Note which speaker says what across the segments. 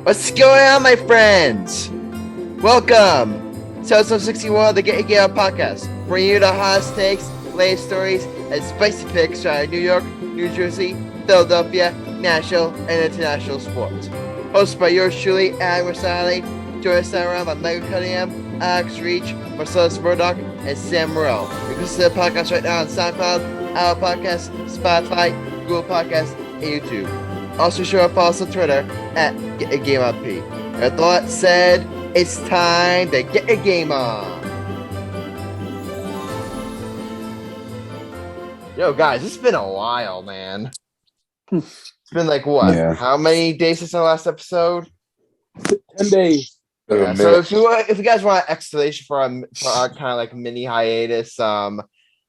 Speaker 1: What's going on, my friends? Welcome to episode 61 of the Get Out podcast, bringing you the hottest takes, latest stories, and spicy picks out of New York, New Jersey, Philadelphia, national, and international sports. Hosted by yours truly, Adam Grassani. Join us around by Michael Cunningham, Alex Reich, Marcellus Murdock, and Sam Morell. You can listen to the podcast right now on SoundCloud, Apple Podcasts, Spotify, Google Podcasts, and YouTube. Also, sure to follow us on Twitter at GetAGameOnP. And with all that said, it's time to get a game on. Yo, guys, it's been a while, man. It's been like what? Yeah. How many days since our last episode?
Speaker 2: 10 days.
Speaker 1: Yeah, so if you guys want an explanation for our kind of like mini hiatus, I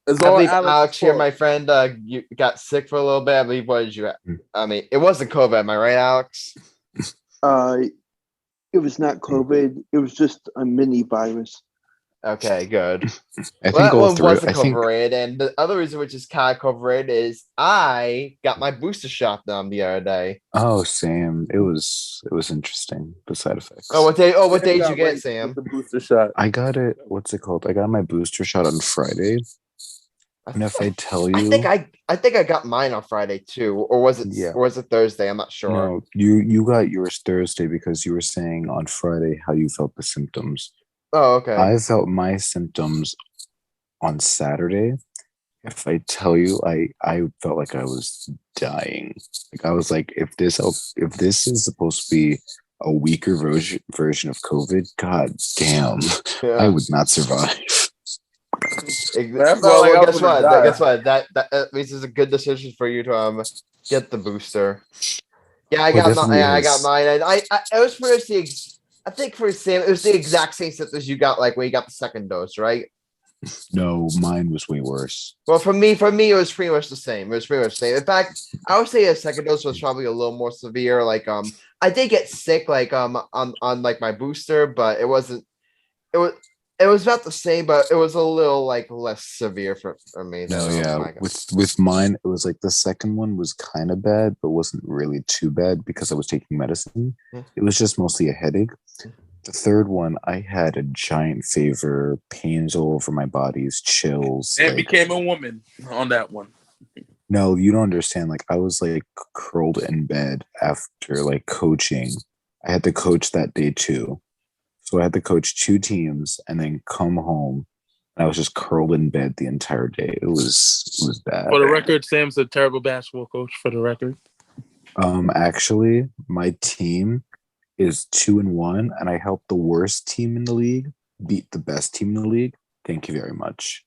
Speaker 1: believe Alex here, my friend, you got sick for a little bit. I believe, what did you? I mean, it wasn't COVID, am I right, Alex?
Speaker 3: It was not COVID. It was just a mini virus.
Speaker 1: Okay, good.
Speaker 4: I think that one
Speaker 1: wasn't COVID, and the other reason which is kind of COVID is I got my booster shot done the other day.
Speaker 4: Oh, Sam, it was interesting. The side effects.
Speaker 1: What day did you get, Sam?
Speaker 2: The booster shot.
Speaker 4: I got it. What's it called? I got my booster shot on Friday. And if I tell you,
Speaker 1: I think I got mine on Friday too, or was it? Yeah. Or was it Thursday? I'm not sure.
Speaker 4: No, you got yours Thursday because you were saying on Friday how you felt the symptoms.
Speaker 1: Oh, okay.
Speaker 4: I felt my symptoms on Saturday. If I tell you, I felt like I was dying. Like I was like, if this is supposed to be a weaker version of COVID, god damn, yeah. I would not survive.
Speaker 1: Well, guess what? Guess what? That at least is a good decision for you to get the booster. Yeah, I got mine, and I it was pretty much I think for Sam, it was the exact same symptoms you got like when you got the second dose, right?
Speaker 4: No, mine was way worse.
Speaker 1: Well, for me, it was pretty much the same. It was pretty much the same. In fact, I would say the second dose was probably a little more severe. Like, I did get sick, like, on like my booster, but it wasn't. It was about the same, but it was a little like less severe for me.
Speaker 4: No, yeah. With mine, it was like the second one was kind of bad, but wasn't really too bad because I was taking medicine. Yeah. It was just mostly a headache. The third one, I had a giant fever, pains all over my body's chills.
Speaker 2: And became a woman on that one.
Speaker 4: No, you don't understand. Like I was like curled in bed after like coaching. I had to coach that day too. So I had to coach 2 teams and then come home. And I was just curled in bed the entire day. It was bad.
Speaker 2: For the record, Sam's a terrible basketball coach. For the record,
Speaker 4: actually, my team is 2-1, and I helped the worst team in the league beat the best team in the league. Thank you very much.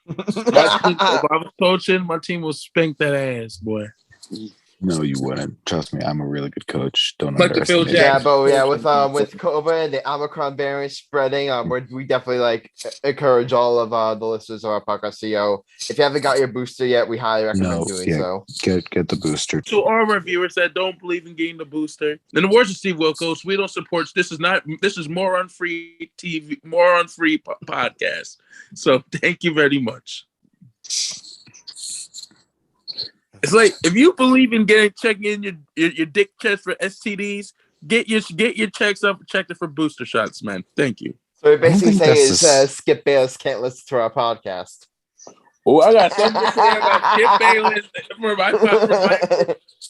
Speaker 2: If I was coaching, my team would spank that ass, boy.
Speaker 4: No, you wouldn't. Trust me, I'm a really good coach. Don't underestimate me.
Speaker 1: Yeah, but yeah, with COVID and the Omicron variant spreading, we definitely like encourage all of the listeners of our podcast. So, if you haven't got your booster yet, we highly recommend doing so.
Speaker 4: Get the booster.
Speaker 2: To all of our viewers that don't believe in getting the booster, in the words of Steve Wilkos, we don't support. This is Moron Free TV, Moron Free podcast. So, thank you very much. It's like if you believe in checking in your dick checks for STDs, get your checks up, checked it for booster shots, man. Thank you.
Speaker 1: So you're basically saying Skip Bayless can't listen to our podcast.
Speaker 2: Oh, I got something to say about Skip Bayless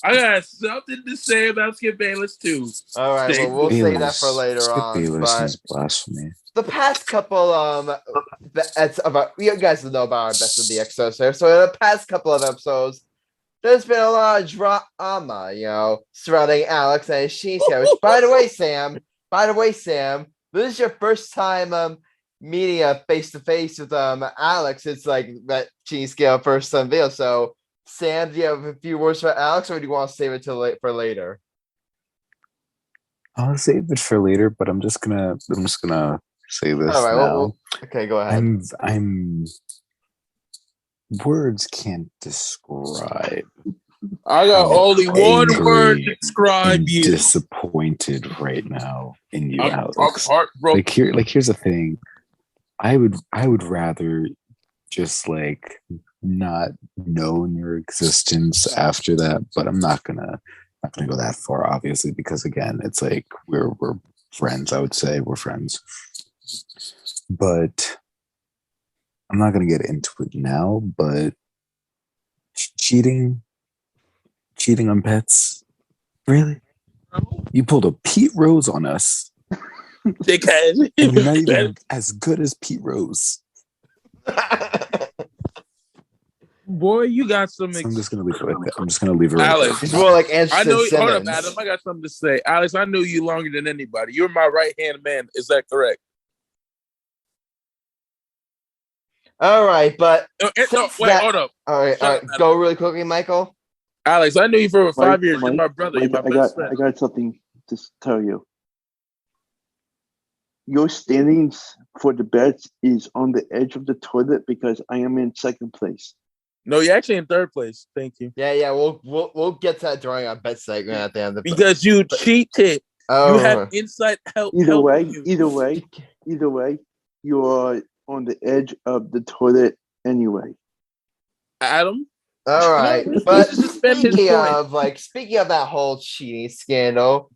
Speaker 2: I got something to say about Skip Bayless too.
Speaker 1: All right, well, we'll say that for later on.
Speaker 4: Skip Bayless is blasphemy.
Speaker 1: The past couple that's about you guys know about our best of the episodes here. So in the past couple of episodes, there's been a lot of drama, surrounding Alex and his Sheen scale. Which, by the way, Sam, this is your first time meeting face to face with Alex. It's like that Sheen scale first video. So, Sam, do you have a few words for Alex, or do you want to save it for later?
Speaker 4: I'll save it for later, but I'm just gonna say this
Speaker 1: all right,
Speaker 4: now.
Speaker 1: Well, okay, go ahead.
Speaker 4: I'm words can't describe.
Speaker 2: I got only one word to describe you.
Speaker 4: Disappointed right now in you, Alex.
Speaker 2: I'm heartbroken.
Speaker 4: Here's the thing. I would rather just like not known your existence after that. But I'm not gonna go that far, obviously, because again, it's like we're friends. I would say we're friends, but I'm not gonna get into it now. But cheating on pets, really? You pulled a Pete Rose on us.
Speaker 2: Dickhead.
Speaker 4: And you're not even as good as Pete Rose.
Speaker 2: Boy, you got some.
Speaker 4: So I'm just gonna leave it like that. I'm just gonna leave it right
Speaker 2: Alex,
Speaker 1: It's
Speaker 4: there.
Speaker 1: more like
Speaker 2: I
Speaker 1: Anderson
Speaker 2: know. Hold
Speaker 1: Simmons.
Speaker 2: up, Adam. I got something to say. Alex, I knew you longer than anybody. You're my right hand man. Is that correct?
Speaker 1: All right, but
Speaker 2: No,
Speaker 1: since
Speaker 2: wait,
Speaker 1: that-
Speaker 2: hold up.
Speaker 1: all right,
Speaker 2: Shut up,
Speaker 1: go really quickly, Michael.
Speaker 2: Alex, I knew you for 5 years. You're
Speaker 3: Mike,
Speaker 2: my brother. You're my
Speaker 3: Mike,
Speaker 2: best friend.
Speaker 3: I got something to tell you. Your standings for the bets is on the edge of the toilet because I am in second place.
Speaker 2: No, you're actually in third place. Thank you.
Speaker 1: Yeah, we'll get to that during our bet segment at the end of the
Speaker 2: Because you cheated.
Speaker 1: Oh,
Speaker 2: You have inside help.
Speaker 3: Either
Speaker 2: helping
Speaker 3: way,
Speaker 2: you.
Speaker 3: you are on the edge of the toilet anyway.
Speaker 2: Adam.
Speaker 1: all right.
Speaker 2: No,
Speaker 1: But
Speaker 2: let's just defend his point.
Speaker 1: speaking of that whole cheating scandal,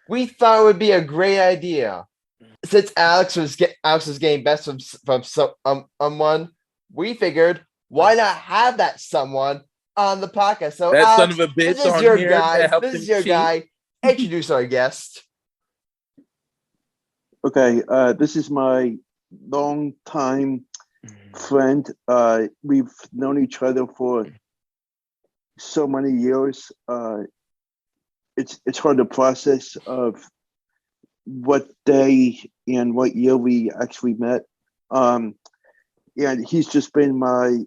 Speaker 1: we thought it would be a great idea. Since Alex was getting best from someone, we figured why not have that someone on the podcast? So
Speaker 2: That
Speaker 1: Alex,
Speaker 2: son of a bitch
Speaker 1: this is
Speaker 2: on
Speaker 1: your
Speaker 2: here
Speaker 1: guy.
Speaker 2: that helped
Speaker 1: This is
Speaker 2: him
Speaker 1: your
Speaker 2: cheat.
Speaker 1: guy. Introduce our guest.
Speaker 3: Okay, this is my longtime friend. We've known each other for so many years. It's hard to process of what day and what year we actually met. And he's just been my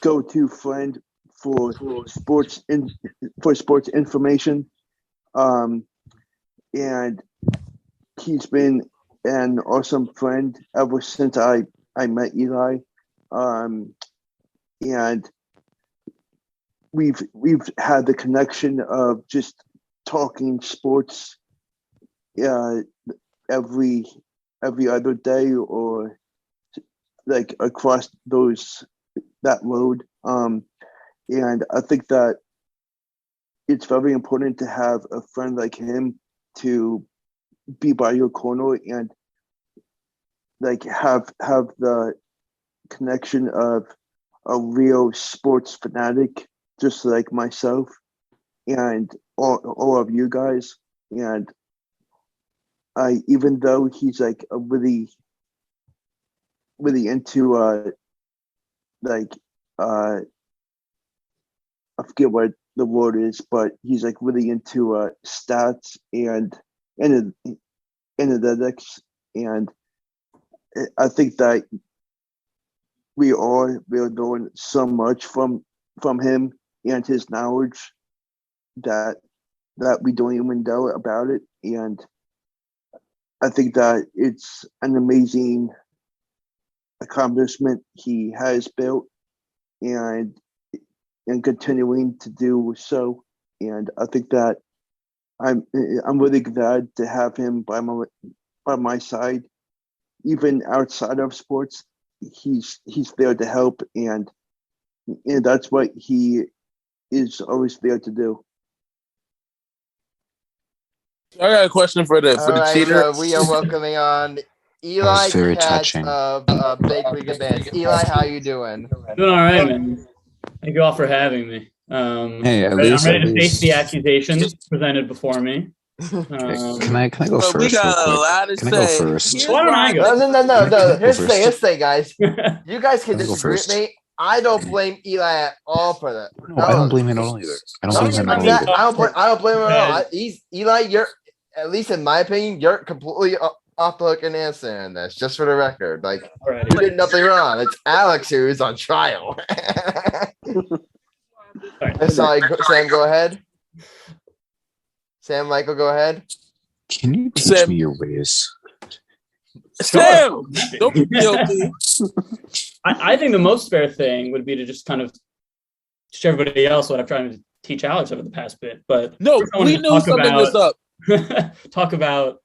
Speaker 3: go-to friend for sports information. And he's been an awesome friend ever since I met Eli. And we've had the connection of just talking sports every other day or like across that road. And I think that it's very important to have a friend like him to be by your corner and like have the connection of a real sports fanatic, just like myself and all of you guys. And even though he's like a really into I forget what the word is, but he's like really into stats and analytics, and I think that we are learning so much from him and his knowledge that we don't even know about it. And I think that it's an amazing accomplishment he has built and continuing to do so. And I think that I'm really glad to have him by my side, even outside of sports. He's there to help, and that's what he is always there to do.
Speaker 2: I got a question for the cheater.
Speaker 1: So we are welcoming on Eli
Speaker 4: very
Speaker 1: Katz
Speaker 4: touching.
Speaker 1: of Big League Advance. Eli, how you doing?
Speaker 5: Doing all right, man. Thank you all for having me.
Speaker 4: Hey, at
Speaker 5: I'm
Speaker 4: least-
Speaker 5: ready
Speaker 4: at
Speaker 5: to face
Speaker 4: least-
Speaker 5: the accusations presented before me.
Speaker 4: Can I go
Speaker 2: But
Speaker 4: first?
Speaker 2: we got
Speaker 4: real
Speaker 2: a
Speaker 4: quick?
Speaker 2: lot to
Speaker 4: Can I go
Speaker 2: say.
Speaker 4: first?
Speaker 5: Why don't I go?
Speaker 1: No. Here's the
Speaker 4: First.
Speaker 1: thing, guys. You guys can
Speaker 4: Let me go
Speaker 1: disagree with
Speaker 4: first.
Speaker 1: me. I don't blame Eli at all for that.
Speaker 4: No, I don't blame him at all either. I don't blame him at all either.
Speaker 1: I don't blame him at all. Eli. You're, at least in my opinion, you're completely off the hook and answering this. Just for the record, like
Speaker 5: Alrighty.
Speaker 1: you did nothing wrong. It's Alex who is on trial. Sorry, Sam. Go ahead. Sam, Michael, go ahead.
Speaker 4: Can you teach
Speaker 2: Sam-
Speaker 4: me your ways?
Speaker 2: Sam, don't be guilty.
Speaker 5: I think the most fair thing would be to just kind of show everybody else what I've tried to teach Alex over the past bit. But
Speaker 2: No,
Speaker 5: first I wanted
Speaker 2: we
Speaker 5: to
Speaker 2: knew
Speaker 5: talk
Speaker 2: something was up.
Speaker 5: talk about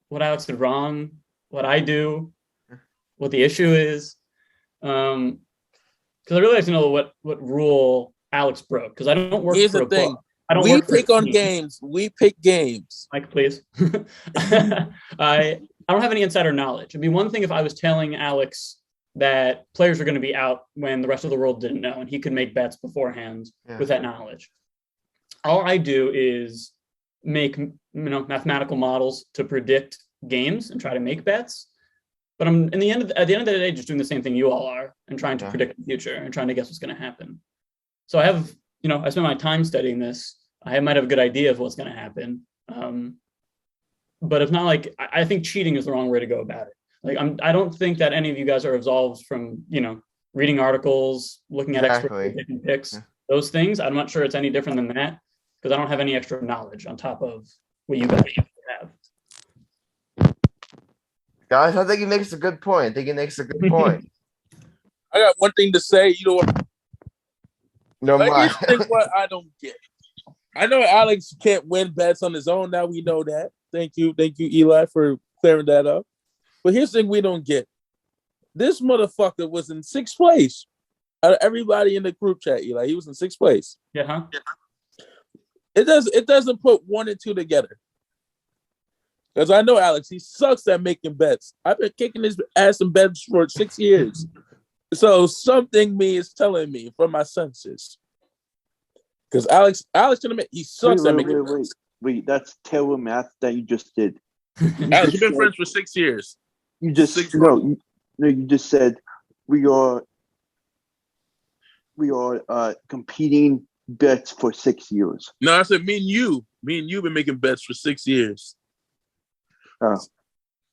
Speaker 5: what Alex did wrong, what I do, what the issue is, Because I really like to know what rule Alex broke. Because I don't work
Speaker 2: Here's
Speaker 5: for
Speaker 2: the
Speaker 5: a
Speaker 2: thing.
Speaker 5: book. I don't
Speaker 2: We
Speaker 5: work for
Speaker 2: pick
Speaker 5: a
Speaker 2: on
Speaker 5: team.
Speaker 2: games. We pick games.
Speaker 5: Mike, please. I don't have any insider knowledge. It'd be one thing if I was telling Alex that players were going to be out when the rest of the world didn't know, and he could make bets beforehand with that knowledge. All I do is make mathematical models to predict games and try to make bets. But I'm at the end of the day just doing the same thing you all are and trying to predict the future and trying to guess what's going to happen. So I have, I spend my time studying this. I might have a good idea of what's going to happen. But it's not like, I think cheating is the wrong way to go about it. Like, I don't think that any of you guys are absolved from, reading articles, looking at experts, taking picks, those things. I'm not sure it's any different than that because I don't have any extra knowledge on top of what you guys have.
Speaker 1: Guys, I think he makes a good point.
Speaker 2: I got one thing to say. You know what?
Speaker 1: No,
Speaker 2: here's the thing what I don't get. I know Alex can't win bets on his own. Now we know that. Thank you, Eli, for clearing that up. But here's the thing we don't get. This motherfucker was in 6th place. Out of everybody in the group chat, Eli, he was in 6th place.
Speaker 5: Yeah, huh?
Speaker 2: It doesn't put 1 and 2 together. Because I know Alex, he sucks at making bets. I've been kicking his ass in bets for 6 years. So something me is telling me from my senses. Because Alex can admit he sucks at making bets.
Speaker 3: Wait, that's terrible math that you just did.
Speaker 2: Alex, you've been friends for 6 years.
Speaker 3: You just you just said we are competing bets for 6 years.
Speaker 2: No, I said me and you been making bets for 6 years.
Speaker 3: Oh.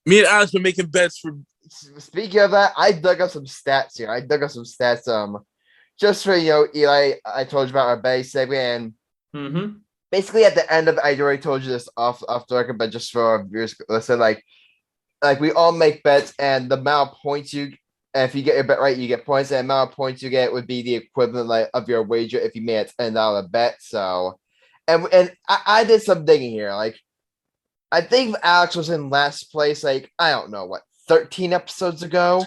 Speaker 2: Me and Alex been making bets for.
Speaker 1: Speaking of that, I dug up some stats here. Just for Eli, I told you about our base segment, and basically at the end of, I already told you this off the record, but just for our viewers, listen, like we all make bets, and the amount of points and if you get your bet right, you get points, and the amount of points you get would be the equivalent of your wager if you made a $10 bet. So, and I did some digging here. Like, I think Alex was in last place, like, I don't know, 13 episodes ago?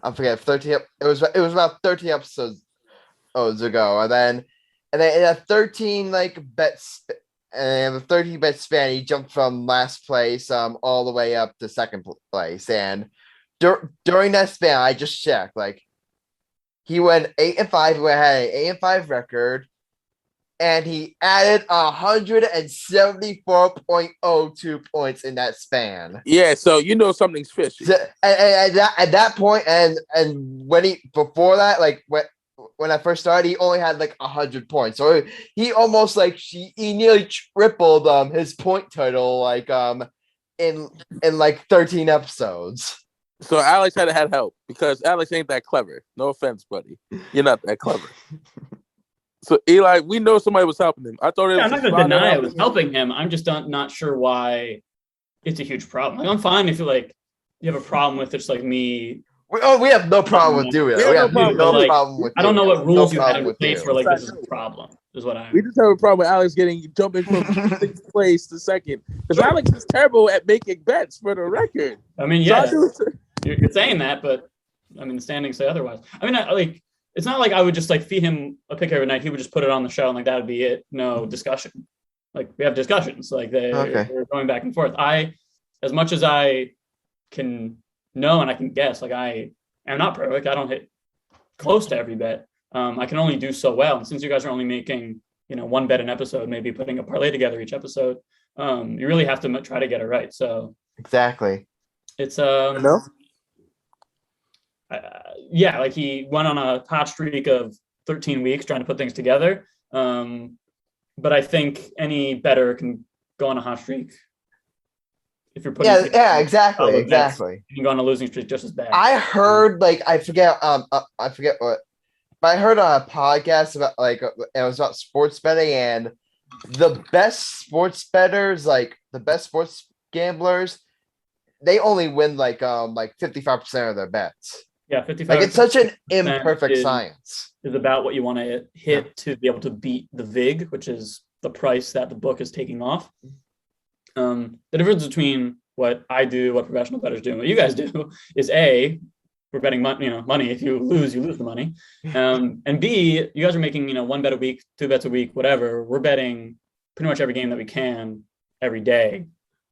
Speaker 1: I forget, 13. It was about 13 episodes ago. And then in a 13 bets, and the 13 bet span, he jumped from last place all the way up to 2nd place. And during that span, I just checked, he went 8-5, he had an 8-5 record. And he added 174.02 points in that span.
Speaker 2: Yeah, so something's fishy.
Speaker 1: And at that point, and when before that, when I first started, he only had 100 points. So he almost he nearly tripled his point total in 13 episodes.
Speaker 2: So Alex had help because Alex ain't that clever. No offense, buddy. You're not that clever. So Eli, we know somebody was helping him. I thought
Speaker 5: I'm not going to deny I was helping him. I'm just not sure why it's a huge problem. I'm fine if you have a problem with it's me.
Speaker 1: We have no problem with doing it. We have no problem with.
Speaker 5: I don't know what rules you have in place for this is a problem. Is what I.
Speaker 2: We just have a problem with Alex jumping from 6th place to 2nd because Alex is terrible at making bets for the record.
Speaker 5: I mean, yes, you're saying that, but I mean the standings say otherwise. I mean, it's not like I would just feed him a pick every night. He would just put it on the show and that would be it. No discussion. We have discussions. They're going back and forth. As much as I can know and I can guess, I am not perfect. I don't hit close to every bet. I can only do so well. And since you guys are only making, one bet an episode, maybe putting a parlay together each episode, you really have to try to get it right. So
Speaker 1: exactly.
Speaker 5: It's
Speaker 2: no.
Speaker 5: He went on a hot streak of 13 weeks trying to put things together. But I think any bettor can go on a hot streak. If you're putting
Speaker 1: exactly.
Speaker 5: You can go on a losing streak just as bad.
Speaker 1: I heard I forget what, but I heard on a podcast about it was about sports betting, and the best sports bettors, the best sports gamblers, they only win 55% of their bets.
Speaker 5: Yeah, 55%.
Speaker 1: It's such an imperfect science.
Speaker 5: Is about what you want to hit to be able to beat the VIG, which is the price that the book is taking off. The difference between what I do, what professional bettors do, and what you guys do is we're betting money. If you lose the money. And B, you guys are making, one bet a week, two bets a week, whatever. We're betting pretty much every game that we can every day.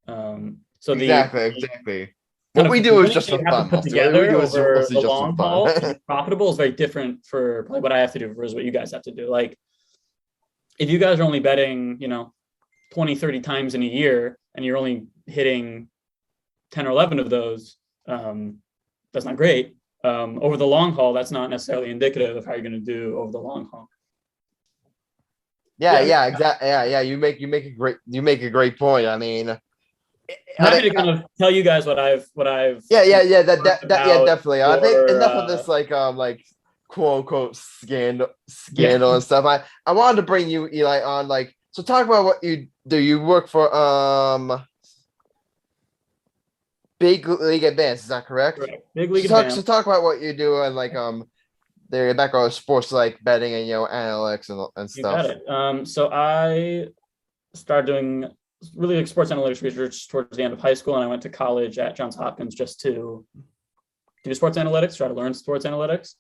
Speaker 5: So
Speaker 1: exactly. What we do is just for fun.
Speaker 5: Put together over the
Speaker 1: just
Speaker 5: long haul to be profitable is very different for probably what I have to do versus what you guys have to do. Like, if you guys are only betting, 20, 30 times in a year, and you're only hitting 10 or 11 of those, that's not great. Over the long haul, that's not necessarily indicative of how you're going to do over the long haul.
Speaker 1: Yeah, exactly. Yeah. You make a great point. I mean,
Speaker 5: I'm happy to kind of tell you guys what I've.
Speaker 1: Definitely. I think enough of this like quote unquote scandal and stuff. I wanted to bring you, Eli, on so talk about what you do. You work for Big League Advance, is that correct?
Speaker 5: Big League Advance.
Speaker 1: So talk about what you do and their background sports like betting and analytics and stuff.
Speaker 5: You got it. So I started doing really sports analytics research towards the end of high school, and I went to college at Johns Hopkins just to do sports analytics, try to learn sports analytics.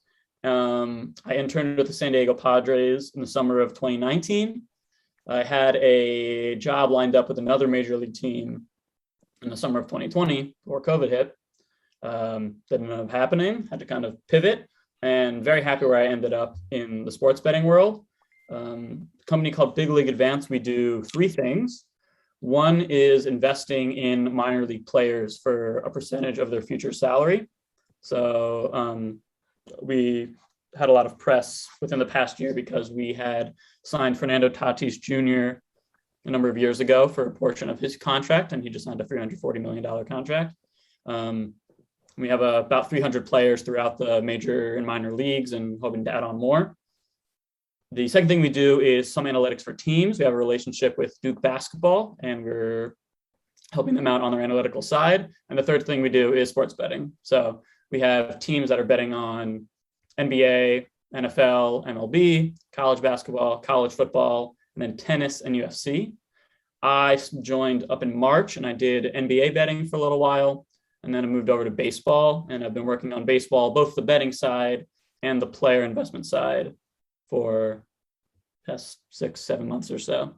Speaker 5: I interned with the San Diego Padres in the summer of 2019. I had a job lined up with another major league team in the summer of 2020 before COVID hit. Didn't end up happening, had to kind of pivot, and very happy where I ended up in the sports betting world. A company called Big League Advance, we do three things. One is investing in minor league players for a percentage of their future salary. So we had a lot of press within the past year because we had signed Fernando Tatis Jr. a number of years ago for a portion of his contract, and he just signed a $340 million contract. We have about 300 players throughout the major and minor leagues and hoping to add on more. The second thing we do is some analytics for teams. We have a relationship with Duke basketball, and we're helping them out on their analytical side. And the third thing we do is sports betting. So we have teams that are betting on NBA, NFL, MLB, college basketball, college football, and then tennis and UFC. I joined up in March, and I did NBA betting for a little while, and then I moved over to baseball, and I've been working on baseball, both the betting side and the player investment side, for the past 6-7 months or so.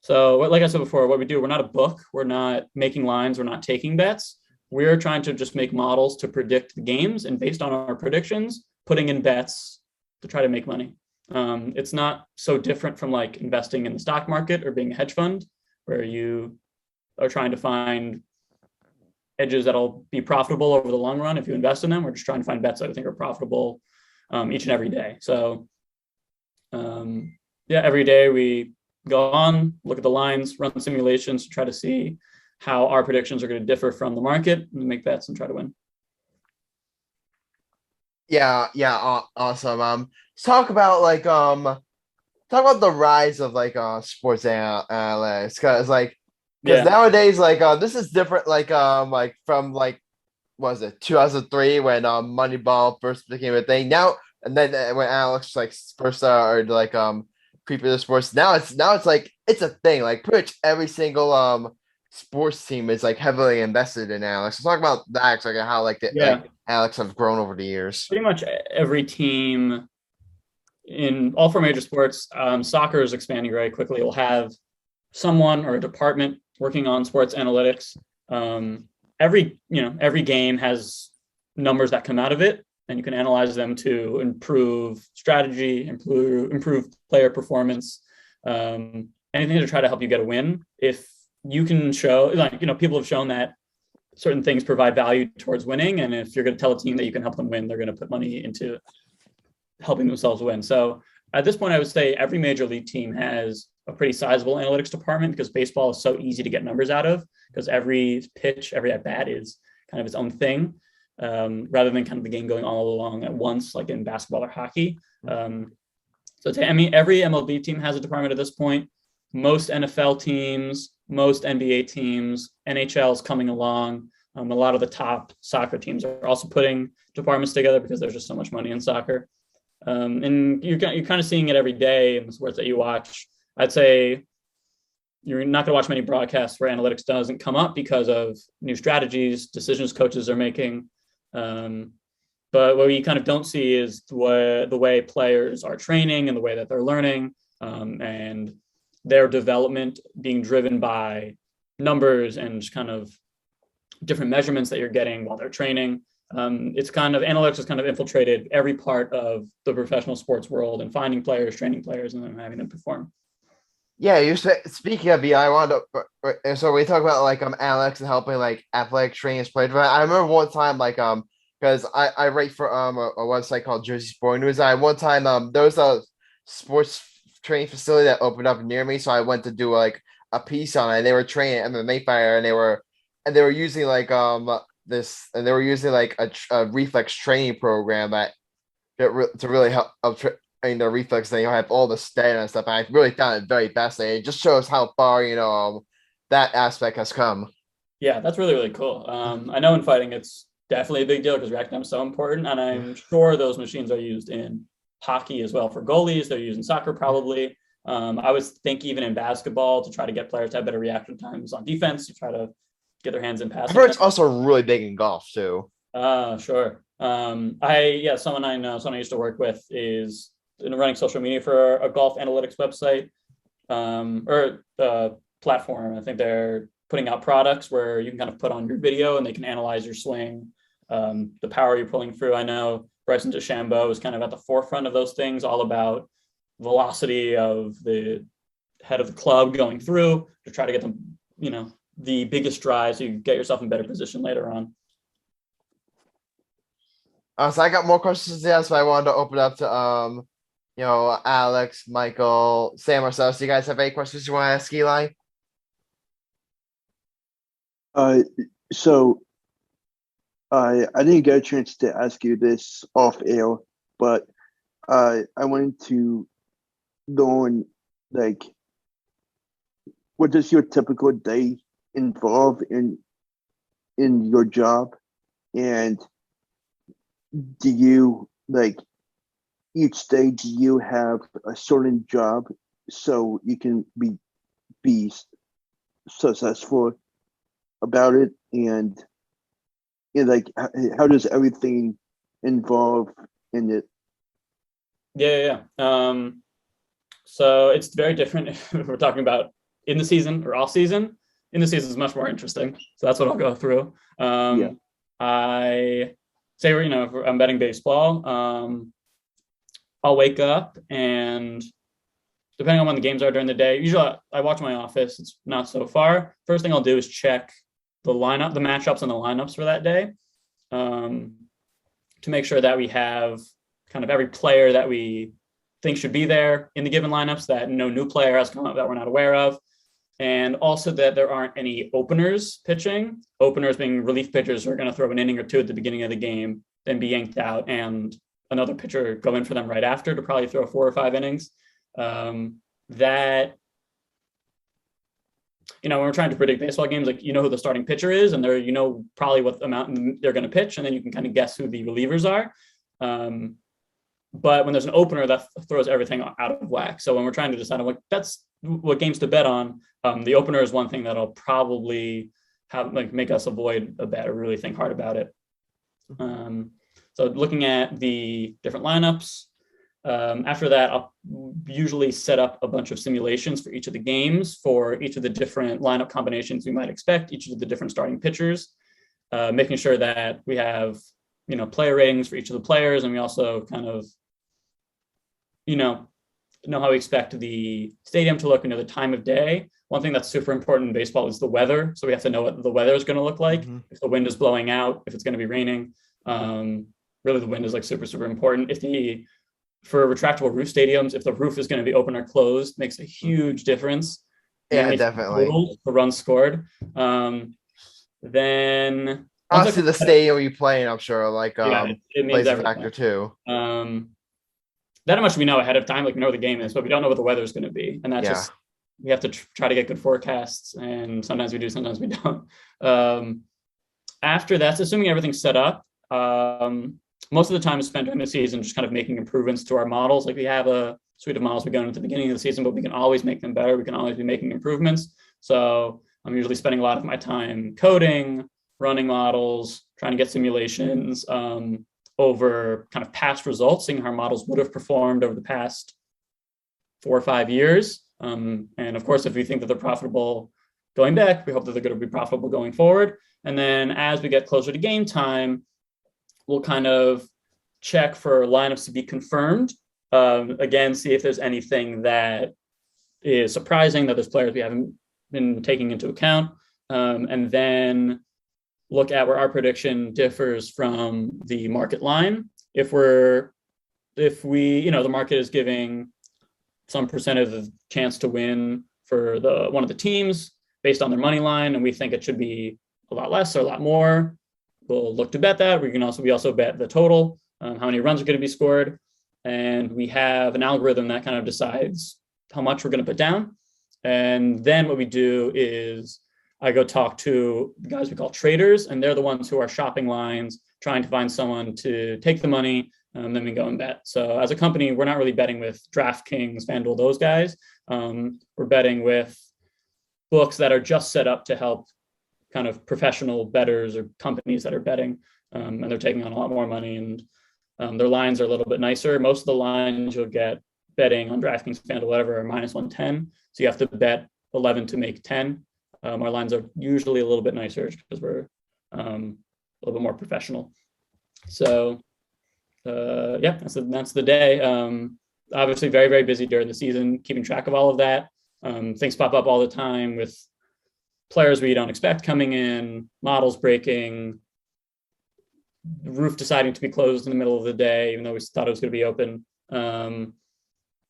Speaker 5: So like I said before, what we do, we're not a book, we're not making lines, we're not taking bets. We're trying to just make models to predict the games, and based on our predictions, putting in bets to try to make money. It's not so different from investing in the stock market or being a hedge fund, where you are trying to find edges that'll be profitable over the long run if you invest in them. We're just trying to find bets that I think are profitable each and every day. So every day we go on, look at the lines, run simulations to try to see how our predictions are going to differ from the market, and make bets and try to win.
Speaker 1: Yeah, awesome. Talk about the rise of sports analytics, because nowadays this is different from what was it, 2003 when Moneyball first became a thing. Now and then when Alex first started creeping the sports. Now it's it's a thing. Pretty much every single sports team is heavily invested in Alex. So talk about that, how Alex have grown over the years.
Speaker 5: Pretty much every team in all four major sports, soccer is expanding very quickly. It will have someone or a department working on sports analytics. Every game has numbers that come out of it, and you can analyze them to improve strategy, improve player performance, anything to try to help you get a win. If you can show, people have shown that certain things provide value towards winning, and if you're going to tell a team that you can help them win, they're going to put money into helping themselves win. So at this point, I would say every major league team has a pretty sizable analytics department, because baseball is so easy to get numbers out of, because every pitch, every at bat is kind of its own thing, rather than kind of the game going all along at once, like in basketball or hockey. So every MLB team has a department at this point. Most NFL teams, most NBA teams, NHL is coming along. A lot of the top soccer teams are also putting departments together because there's just so much money in soccer. And you're kind of seeing it every day in the sports that you watch. I'd say you're not going to watch many broadcasts where analytics doesn't come up because of new strategies, decisions coaches are making. But what we kind of don't see is the way players are training and the way that they're learning, and their development being driven by numbers and just kind of different measurements that you're getting while they're training. It's kind of, analytics has kind of infiltrated every part of the professional sports world and finding players, training players, and then having them perform.
Speaker 1: Yeah, speaking of BI, I wanted to, so we talk about like Alex and helping like athletic trainers play. But I remember one time because I write for a website called Jersey Sport News. One time there was a sports training facility that opened up near me, so I went to do like a piece on it. And they were training MMA fighter, and they were using like this, and they were using like a reflex training program to really help the reflex thing. You have all the stat and stuff. And I really found it very fascinating. It just shows how far that aspect has come.
Speaker 5: Yeah, that's really, really cool. I know in fighting it's definitely a big deal because reaction is so important, and I'm sure those machines are used in hockey as well for goalies. They're used in soccer probably. I would think even in basketball to try to get players to have better reaction times on defense, to try to get their hands in passing.
Speaker 1: I've heard it's also really big in golf too.
Speaker 5: Sure. Someone I know, someone I used to work with is running social media for a golf analytics website or platform. I think they're putting out products where you can kind of put on your video and they can analyze your swing, the power you're pulling through. I know Bryson DeChambeau is kind of at the forefront of those things, all about velocity of the head of the club going through to try to get them, the biggest drive so you get yourself in better position later on.
Speaker 1: So I got more questions to ask, but I wanted to open up to Alex, Michael, Sam, Marcellus. Do you guys have any questions you want to ask Eli?
Speaker 3: So I didn't get a chance to ask you this off air, but I wanted to learn, like, what does your typical day involve in your job, and do you, like, each day do you have a certain job so you can be successful about it, and like how does everything involve in it?
Speaker 5: Yeah. So it's very different if we're talking about in the season or off season. In the season is much more interesting, so that's what I'll go through. I say if I'm betting baseball, I'll wake up, and depending on when the games are during the day, usually I watch my office. It's not so far. First thing I'll do is check the lineup, the matchups and the lineups for that day, to make sure that we have kind of every player that we think should be there in the given lineups, that no new player has come up that we're not aware of. And also that there aren't any openers pitching. Openers being relief pitchers who are going to throw an inning or two at the beginning of the game, then be yanked out, and another pitcher go in for them right after to probably throw 4 or 5 innings. That, when we're trying to predict baseball games, like, who the starting pitcher is, and they're, probably what amount they're going to pitch, and then you can kind of guess who the relievers are. But when there's an opener, that throws everything out of whack. So when we're trying to decide that's what games to bet on, the opener is one thing that'll probably make us avoid a bet or really think hard about it. So looking at the different lineups, after that, I'll usually set up a bunch of simulations for each of the games, for each of the different lineup combinations we might expect, each of the different starting pitchers, making sure that we have, player ratings for each of the players. And we also kind of, know how we expect the stadium to look, the time of day. One thing that's super important in baseball is the weather. So we have to know what the weather is going to look like. Mm-hmm. If the wind is blowing out, if it's going to be raining. Really, the wind is like super, super important. For retractable roof stadiums, if the roof is going to be open or closed, makes a huge difference.
Speaker 1: Yeah, definitely.
Speaker 5: The runs scored. Then
Speaker 1: obviously the stadium you play in, I'm sure, it plays a factor too.
Speaker 5: That much we know ahead of time, we know what the game is, but we don't know what the weather is going to be, and that's just, we have to try to get good forecasts, and sometimes we do, sometimes we don't. After that, assuming everything's set up, most of the time is spent during the season just kind of making improvements to our models. Like, we have a suite of models we go into the beginning of the season, but we can always make them better. We can always be making improvements. So I'm usually spending a lot of my time coding, running models, trying to get simulations over kind of past results, seeing how our models would have performed over the past 4 or 5 years. And of course, if we think that they're profitable going back, we hope that they're going to be profitable going forward. And then as we get closer to game time, we'll kind of check for lineups to be confirmed. Again, see if there's anything that is surprising, that there's players we haven't been taking into account. And then look at where our prediction differs from the market line. If we, the market is giving some percentage of chance to win for one of the teams based on their money line, and we think it should be a lot less or a lot more, we'll look to bet that. We also bet the total, how many runs are going to be scored, and we have an algorithm that kind of decides how much we're going to put down. And then what we do is I go talk to the guys we call traders, and they're the ones who are shopping lines, trying to find someone to take the money. Then we go and bet. So as a company, we're not really betting with DraftKings, FanDuel, those guys. We're betting with books that are just set up to help kind of professional bettors or companies that are betting, and they're taking on a lot more money, and their lines are a little bit nicer. Most of the lines you'll get betting on DraftKings, FanDuel, whatever, are -110. So you have to bet 11 to make 10. Our lines are usually a little bit nicer because we're a little bit more professional. So that's the day. Obviously very, very busy during the season, keeping track of all of that. Things pop up all the time with players we don't expect coming in, models breaking, the roof deciding to be closed in the middle of the day, even though we thought it was going to be open.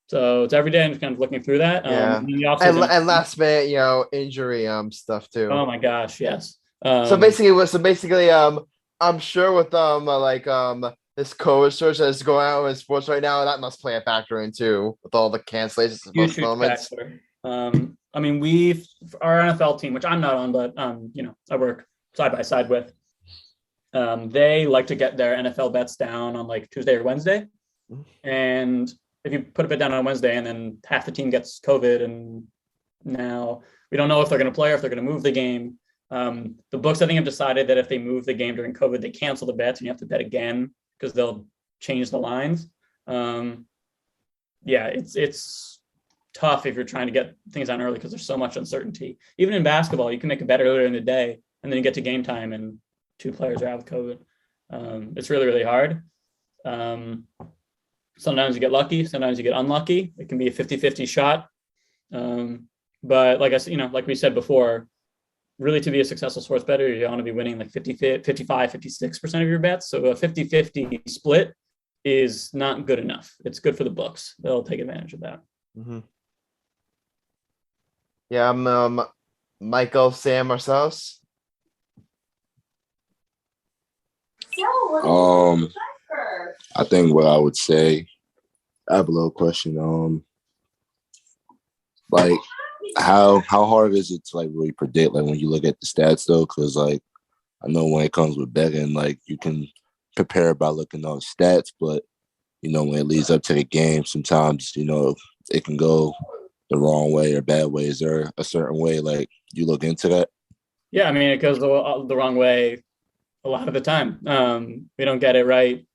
Speaker 5: So it's every day and just kind of looking through that.
Speaker 1: And last minute, injury stuff too.
Speaker 5: Oh my gosh, yes.
Speaker 1: So basically, I'm sure with this COVID surge that's going on in sports right now, that must play a factor in too, with all the cancellations and postponements. Our NFL team, which I'm not on, but I work side by side with. They like to get their NFL bets down on like Tuesday or Wednesday, and if you put a bet down on Wednesday and then half the team gets COVID, and now we don't know if they're going to play or if they're going to move the game. The books, I think, have decided that if they move the game during COVID, they cancel the bets and you have to bet again because they'll change the lines. It's tough if you're trying to get things on early because there's so much uncertainty. Even in basketball, you can make a bet earlier in the day and then you get to game time and 2 players are out with COVID. It's really, really hard. Sometimes you get lucky, sometimes you get unlucky. It can be a 50-50 shot. But like we said before, really to be a successful sports bettor, you want to be winning like 55, 56% of your bets. So a 50-50 split is not good enough. It's good for the books. They'll take advantage of that. Mm-hmm. Yeah, I'm Michael Sam Marcellus.
Speaker 6: I think what I would say, I have a little question. How hard is it to really predict when you look at the stats though? Because I know when it comes with betting, you can prepare by looking on stats, but when it leads up to the game, sometimes it can go the wrong way or bad way. Is there a certain way you look into that?
Speaker 5: Yeah, it goes the wrong way a lot of the time. We don't get it right,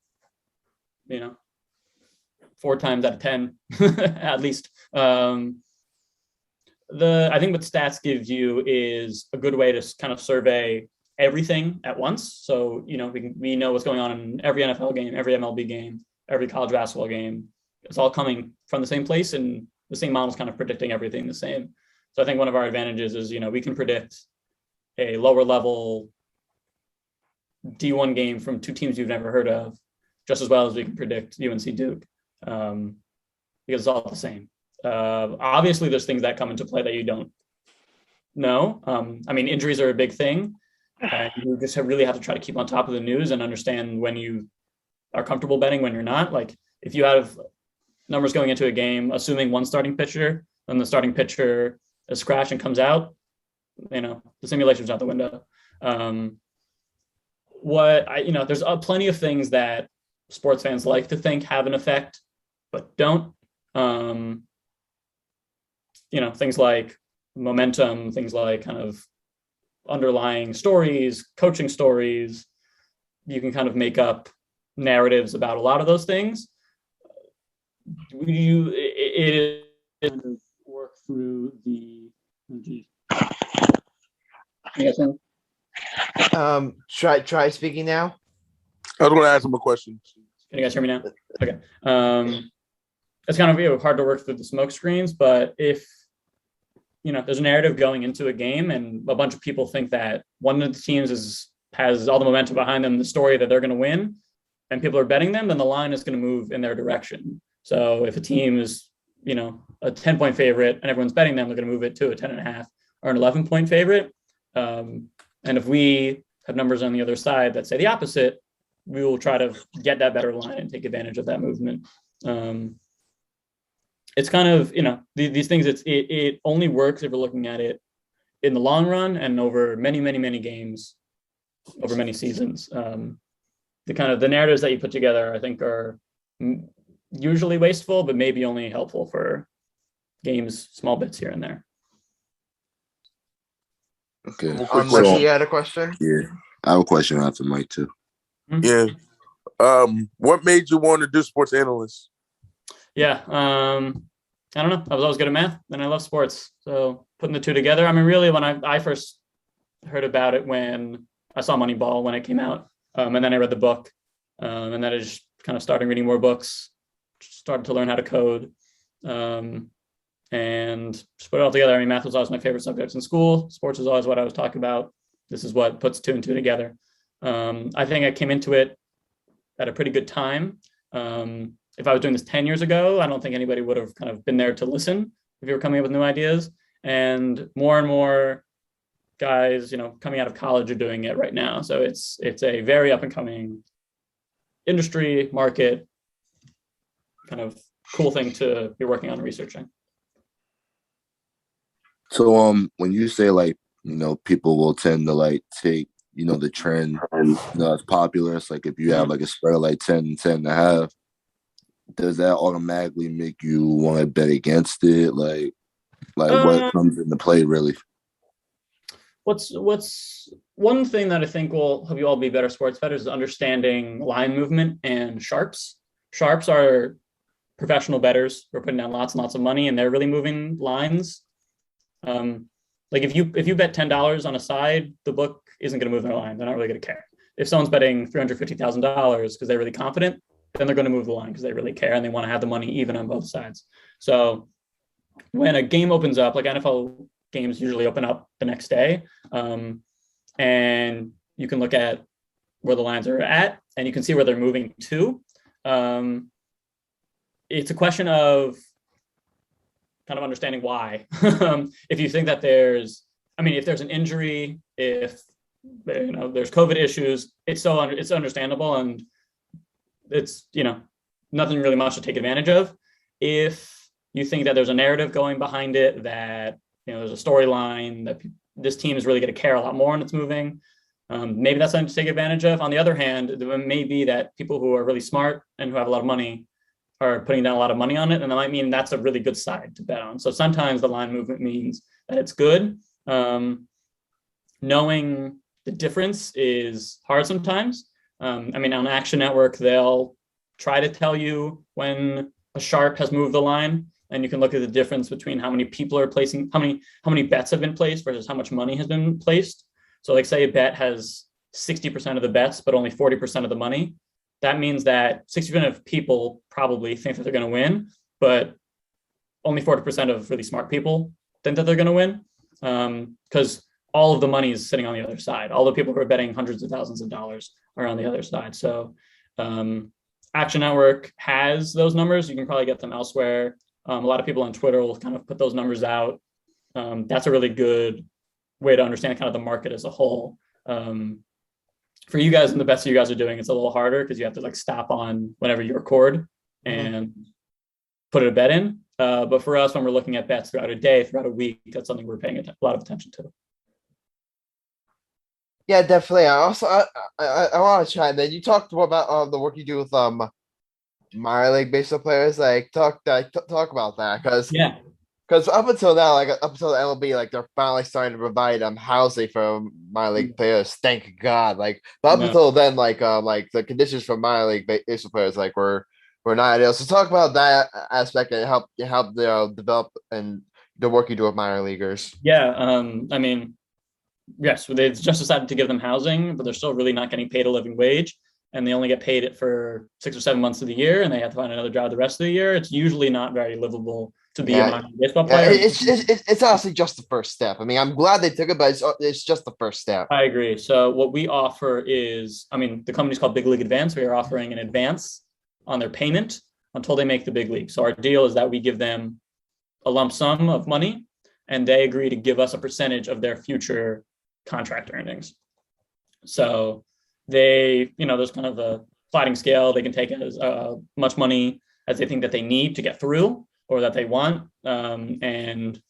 Speaker 5: 4 times out of 10 at least. I think what stats gives you is a good way to kind of survey everything at once. So, we know what's going on in every NFL game, every MLB game, every college basketball game. It's all coming from the same place and the same model's kind of predicting everything the same. So I think one of our advantages is, we can predict a lower level D1 game from 2 teams you've never heard of just as well as we can predict UNC Duke, because it's all the same. Obviously, there's things that come into play that you don't know. Injuries are a big thing. And you just really have to try to keep on top of the news and understand when you are comfortable betting, when you're not. If you have numbers going into a game, assuming one starting pitcher, then the starting pitcher is scratched and comes out, the simulation's out the window. There's plenty of things that sports fans like to think have an effect, but don't. Things like momentum, things like kind of underlying stories, coaching stories, you can kind of make up narratives about a lot of those things. It is kind of work through the.
Speaker 1: Try speaking now.
Speaker 2: I was going to ask him a question.
Speaker 5: Can you guys hear me now? Okay. It's kind of hard to work through the smoke screens, but if there's a narrative going into a game and a bunch of people think that one of the teams has all the momentum behind them, the story that they're going to win, and people are betting them, then the line is going to move in their direction. So if a team is, a 10-point favorite and everyone's betting them, they're going to move it to a 10.5 or an 11-point favorite. And if we have numbers on the other side that say the opposite, we will try to get that better line and take advantage of that movement. It's kind of, these things, it only works if we're looking at it in the long run and over many, many, many games, over many seasons. The narratives that you put together, I think, are usually wasteful, but maybe only helpful for games, small bits here and there.
Speaker 6: Okay.
Speaker 1: Ricky, you had a question?
Speaker 6: Yeah, I have a question after Mike too.
Speaker 2: Yeah. What made you want to do sports analyst?
Speaker 5: Yeah. I don't know. I was always good at math and I love sports. So putting the two together, I mean, really when I first heard about it, when I saw Moneyball when it came out, and then I read the book, and then I just kind of started reading more books, started to learn how to code, and just put it all together. I mean, math was always my favorite subjects in school. Sports was always what I was talking about. This is what puts two and two together. I think I came into it at a pretty good time. If I was doing this 10 years ago, I don't think anybody would have kind of been there to listen if you were coming up with new ideas. And more guys, coming out of college are doing it right now. So it's a very up and coming industry, market, kind of cool thing to be working on and researching.
Speaker 6: So when you say people will tend to take the trend it's popular, it's like if you have a spread of 10.5, does that automatically make you want to bet against it? What comes into play really?
Speaker 5: What's one thing that I think will help you all be better sports bettors is understanding line movement and sharps. Sharps are professional bettors who are putting down lots and lots of money and they're really moving lines. If you bet $10 on a side, the book isn't going to move their line. They're not really going to care. If someone's betting $350,000 because they're really confident, then they're going to move the line because they really care and they want to have the money even on both sides. So when a game opens up, like NFL games usually open up the next day, and you can look at where the lines are at and you can see where they're moving to. It's a question of kind of understanding why. If you think that if there's an injury, if there's COVID issues, it's understandable and it's nothing really much to take advantage of. If you think that there's a narrative going behind it, that there's a storyline that this team is really going to care a lot more when it's moving, maybe that's something to take advantage of. On the other hand, it may be that people who are really smart and who have a lot of money are putting down a lot of money on it, and that might mean that's a really good side to bet on. So sometimes the line movement means that it's good. Knowing the difference is hard sometimes. On Action Network, they'll try to tell you when a sharp has moved the line, and you can look at the difference between how many people are placing, how many bets have been placed versus how much money has been placed. So say a bet has 60% of the bets, but only 40% of the money. That means that 60% of people probably think that they're going to win, but only 40% of really smart people think that they're going to win, because all of the money is sitting on the other side. All the people who are betting hundreds of thousands of dollars are on the other side. So Action Network has those numbers. You can probably get them elsewhere. A lot of people on Twitter will kind of put those numbers out. That's a really good way to understand kind of the market as a whole. For you guys and the bets you guys are doing, it's a little harder because you have to stop on whenever you record and put a bet in. But for us, when we're looking at bets throughout a day, throughout a week, that's something we're paying a lot of attention to.
Speaker 1: Yeah, definitely. I want to chime in. You talked more about the work you do with minor league baseball players. Talk about that, because Because up until now, like up until the MLB, like they're finally starting to provide housing for minor league players. Thank God. Like, but up until then, like the conditions for minor league baseball players like were not ideal. So talk about that aspect and help develop and the work you do with minor leaguers.
Speaker 5: Yeah, I mean, yes, they just decided to give them housing, but they're still really not getting paid a living wage, and they only get paid it for 6 or 7 months of the year, and they have to find another job the rest of the year. It's usually not very livable to be a minor league baseball player.
Speaker 1: It's honestly just the first step. I mean, I'm glad they took it, but it's just the first step.
Speaker 5: I agree. So what we offer is, I mean, the company's called Big League Advance. We are offering an advance on their payment until they make the big league. So our deal is that we give them a lump sum of money, and they agree to give us a percentage of their future contract earnings. So they, there's kind of a sliding scale. They can take as much money as they think that they need to get through or that they want. And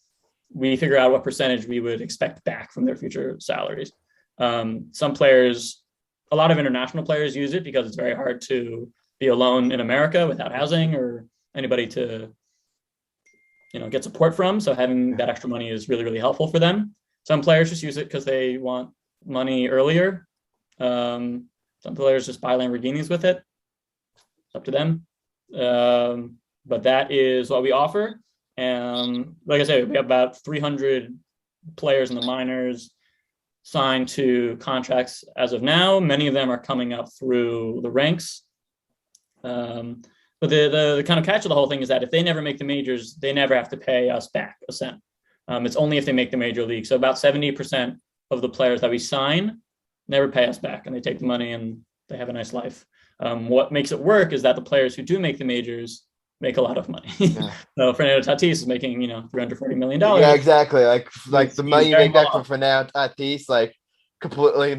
Speaker 5: we figure out what percentage we would expect back from their future salaries. Some players, a lot of international players use it because it's very hard to be alone in America without housing or anybody to, get support from. So having that extra money is really, really helpful for them. Some players just use it because they want money earlier. Some players just buy Lamborghinis with it. It's up to them. But that is what we offer. And like I said, we have about 300 players in the minors signed to contracts as of now. Many of them are coming up through the ranks. But the kind of catch of the whole thing is that if they never make the majors, they never have to pay us back a cent. It's only if they make the major league. So about 70% of the players that we sign never pay us back, and they take the money and they have a nice life. What makes it work is that the players who do make the majors make a lot of money. Yeah. So Fernando Tatis is making, $340 million.
Speaker 1: Yeah, exactly. Like the money you make back from Fernando Tatis, completely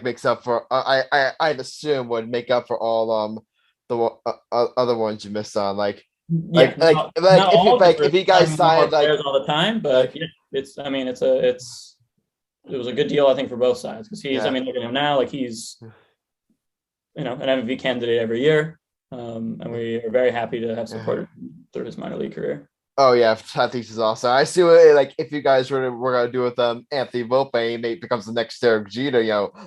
Speaker 1: makes up for. I'd assume would make up for all the other ones you missed on. If you guys signed
Speaker 5: all the time, but it was a good deal, I think, for both sides because he's. I mean, look at him now. He's, an MVP candidate every year. And we are very happy to have supported through his minor league career.
Speaker 1: Oh yeah, Tatis is awesome. I see what if you guys were gonna do with Anthony Volpe, maybe becomes the next Derek Jeter,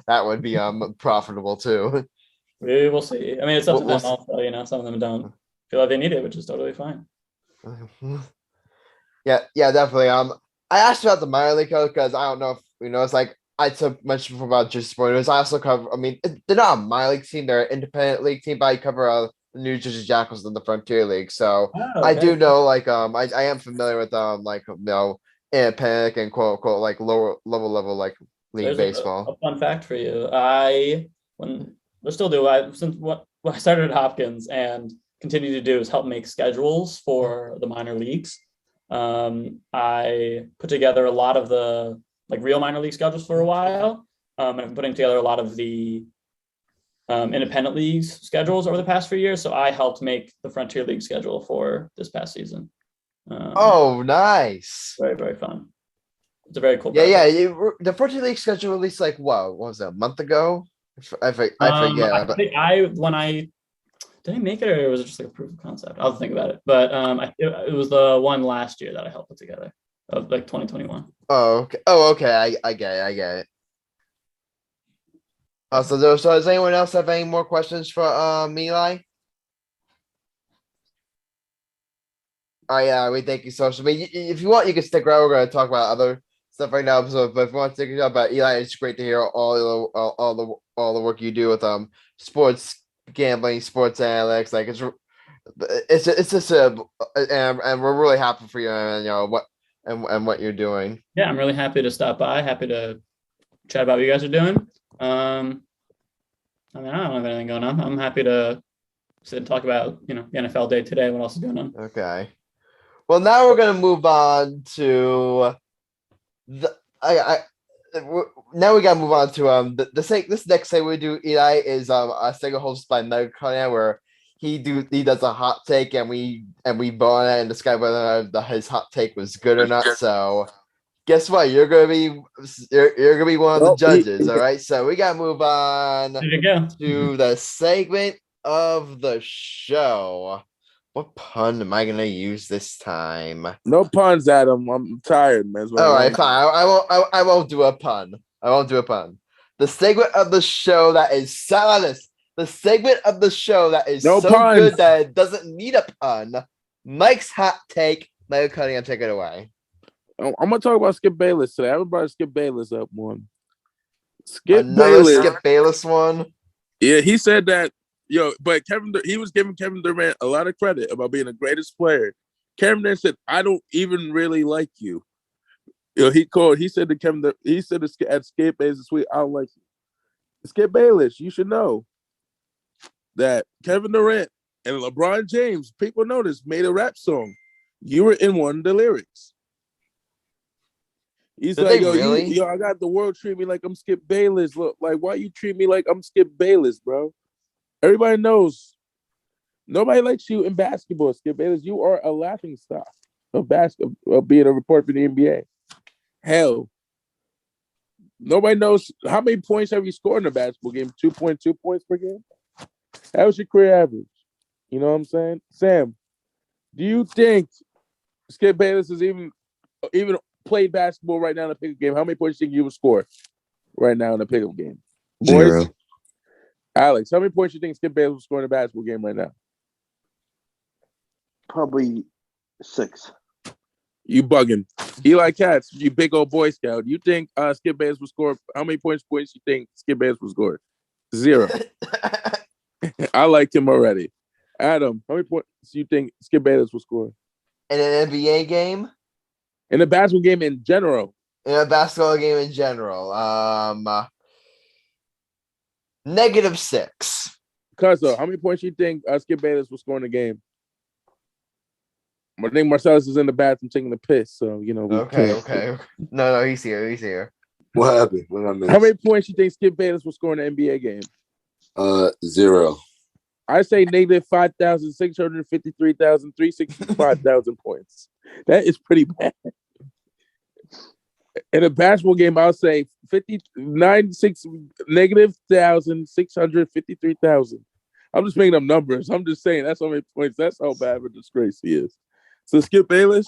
Speaker 1: that would be profitable too.
Speaker 5: We will see. I mean, it's up to them also. Some of them don't feel like they need it, which is totally fine.
Speaker 1: Yeah, definitely. I asked about the minor league coach because I don't know if it's I took much about just sports. I also cover. I mean, they're not a minor league team; they're an independent league team. But I cover the New Jersey Jackals in the Frontier League, so I do know. I am familiar with independent and quote unquote lower level league
Speaker 5: There's
Speaker 1: baseball.
Speaker 5: A fun fact for you: since what I started at Hopkins and continue to do is help make schedules for the minor leagues. I put together a lot of the real minor league schedules for a while. And I'm putting together a lot of the independent leagues schedules over the past few years. So I helped make the Frontier League schedule for this past season.
Speaker 1: Oh, nice.
Speaker 5: Very, very fun. It's a very cool
Speaker 1: project. Yeah. The Frontier League schedule released what was it, a month ago? I forget. Did I make it or was it just a proof of concept? I'll think about it. But it was the one last year that I helped put together of 2021. Oh, okay. I get it. So does anyone else have any more questions for Eli? Yeah, we thank you so much. I mean, if you want, you can stick around. We're going to talk about other stuff right now. So, but if you want to talk about Eli, it's great to hear all the work you do with sports gambling, sports analytics. It's just and we're really happy for you and what you're doing.
Speaker 5: Yeah, I'm really happy to stop by. Happy to chat about what you guys are doing. I mean, I don't have anything going on. I'm happy to sit and talk about, the NFL day today. What else is going on?
Speaker 1: Okay. Well, now we're going to move on to now we got to move on to this next thing we do, Eli, is a segment hosted by Meg Cunningham where he does a hot take and we vote on it and discuss whether his hot take was good or not. So guess what? You're gonna be one of the judges. All right. So we gotta move on
Speaker 5: to
Speaker 1: the segment of the show What pun am I gonna use this time?
Speaker 2: No puns, Adam. I'm tired, man.
Speaker 1: All right, fine. I won't do a pun. I won't do a pun. The segment of the show that is silence. The segment of the show that is
Speaker 2: No
Speaker 1: so
Speaker 2: puns.
Speaker 1: good that it doesn't need a pun. Mike's hot take. Michael Cunningham, take it away.
Speaker 2: I'm gonna talk about Skip Bayless today. Everybody, Skip Bayless up one. Skip
Speaker 1: Another
Speaker 2: Bayless.
Speaker 1: Skip Bayless one.
Speaker 2: Yeah, he said that. But he was giving Kevin Durant a lot of credit about being the greatest player. Kevin Durant said, "I don't even really like you." He said to Kevin, he said at Skip Bayless, "Sweet, I don't like you." Skip Bayless, you should know that Kevin Durant and LeBron James, people know this, made a rap song. You were in one of the lyrics. He's
Speaker 1: Did
Speaker 2: like,
Speaker 1: they really?
Speaker 2: I got the world treat me like I'm Skip Bayless. Look, like, why you treat me like I'm Skip Bayless, bro? Everybody knows. Nobody likes you in basketball, Skip Bayless. You are a laughing stock of basketball, of being a reporter for the NBA. Hell, nobody knows how many points have you scored in a basketball game? 2.2 points per game? That was your career average. You know what I'm saying? Sam, do you think Skip Bayless is even played basketball right now in a pickup game? How many points do you think you would score right now in a pickup game? Boys?
Speaker 4: 0.
Speaker 2: Alex, how many points do you think Skip Bayless will score in a basketball game right now?
Speaker 3: Probably 6.
Speaker 2: You bugging. Eli Katz, you big old Boy Scout. You think Skip Bayless will score? How many points you think Skip Bayless will score? 0. I like him already. Adam, how many points do you think Skip Bayless will score?
Speaker 1: In an NBA game?
Speaker 2: In a basketball game in general.
Speaker 1: In a basketball game in general. -6.
Speaker 2: Cuzzo, how many points do you think Skip Bayless will score in the game? I think Marcellus is in the bathroom taking a piss, so
Speaker 1: Okay. No, he's here.
Speaker 6: What happened? What I missed?
Speaker 2: How many points do you think Skip Bayless will score in an NBA game?
Speaker 6: 0.
Speaker 2: I say -5,653,365,000 points. That is pretty bad. In a basketball game, I'll say -1,653,000. I'm just making up numbers. I'm just saying that's how many points. That's how bad of a disgrace he is. So Skip Bayless,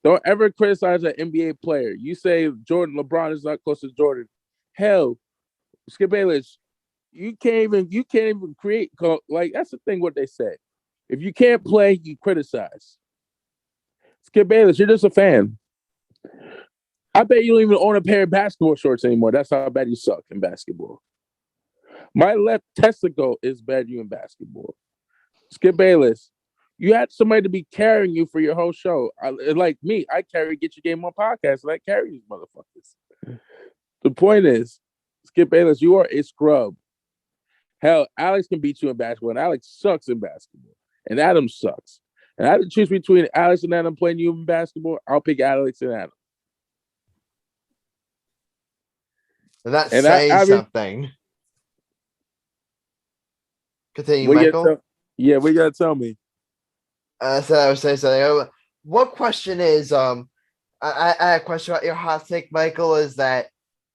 Speaker 2: don't ever criticize an NBA player. You say LeBron is not close to Jordan. Hell, Skip Bayless, you can't even create. Like, that's the thing. What they say, if you can't play, you criticize. Skip Bayless, you're just a fan. I bet you don't even own a pair of basketball shorts anymore. That's how bad you suck in basketball. My left testicle is bad you in basketball. Skip Bayless, you had somebody to be carrying you for your whole show. Like me, I carry Get Your Game On podcast, and I carry these motherfuckers. The point is, Skip Bayless, you are a scrub. Hell, Alex can beat you in basketball, and Alex sucks in basketball. And Adam sucks. And I had to choose between Alex and Adam playing you in basketball. I'll pick Alex and Adam.
Speaker 1: And that's saying something. Continue, Michael.
Speaker 2: We gotta tell me.
Speaker 1: I said I was saying something. One question is, I had a question about your hot take, Michael. Is that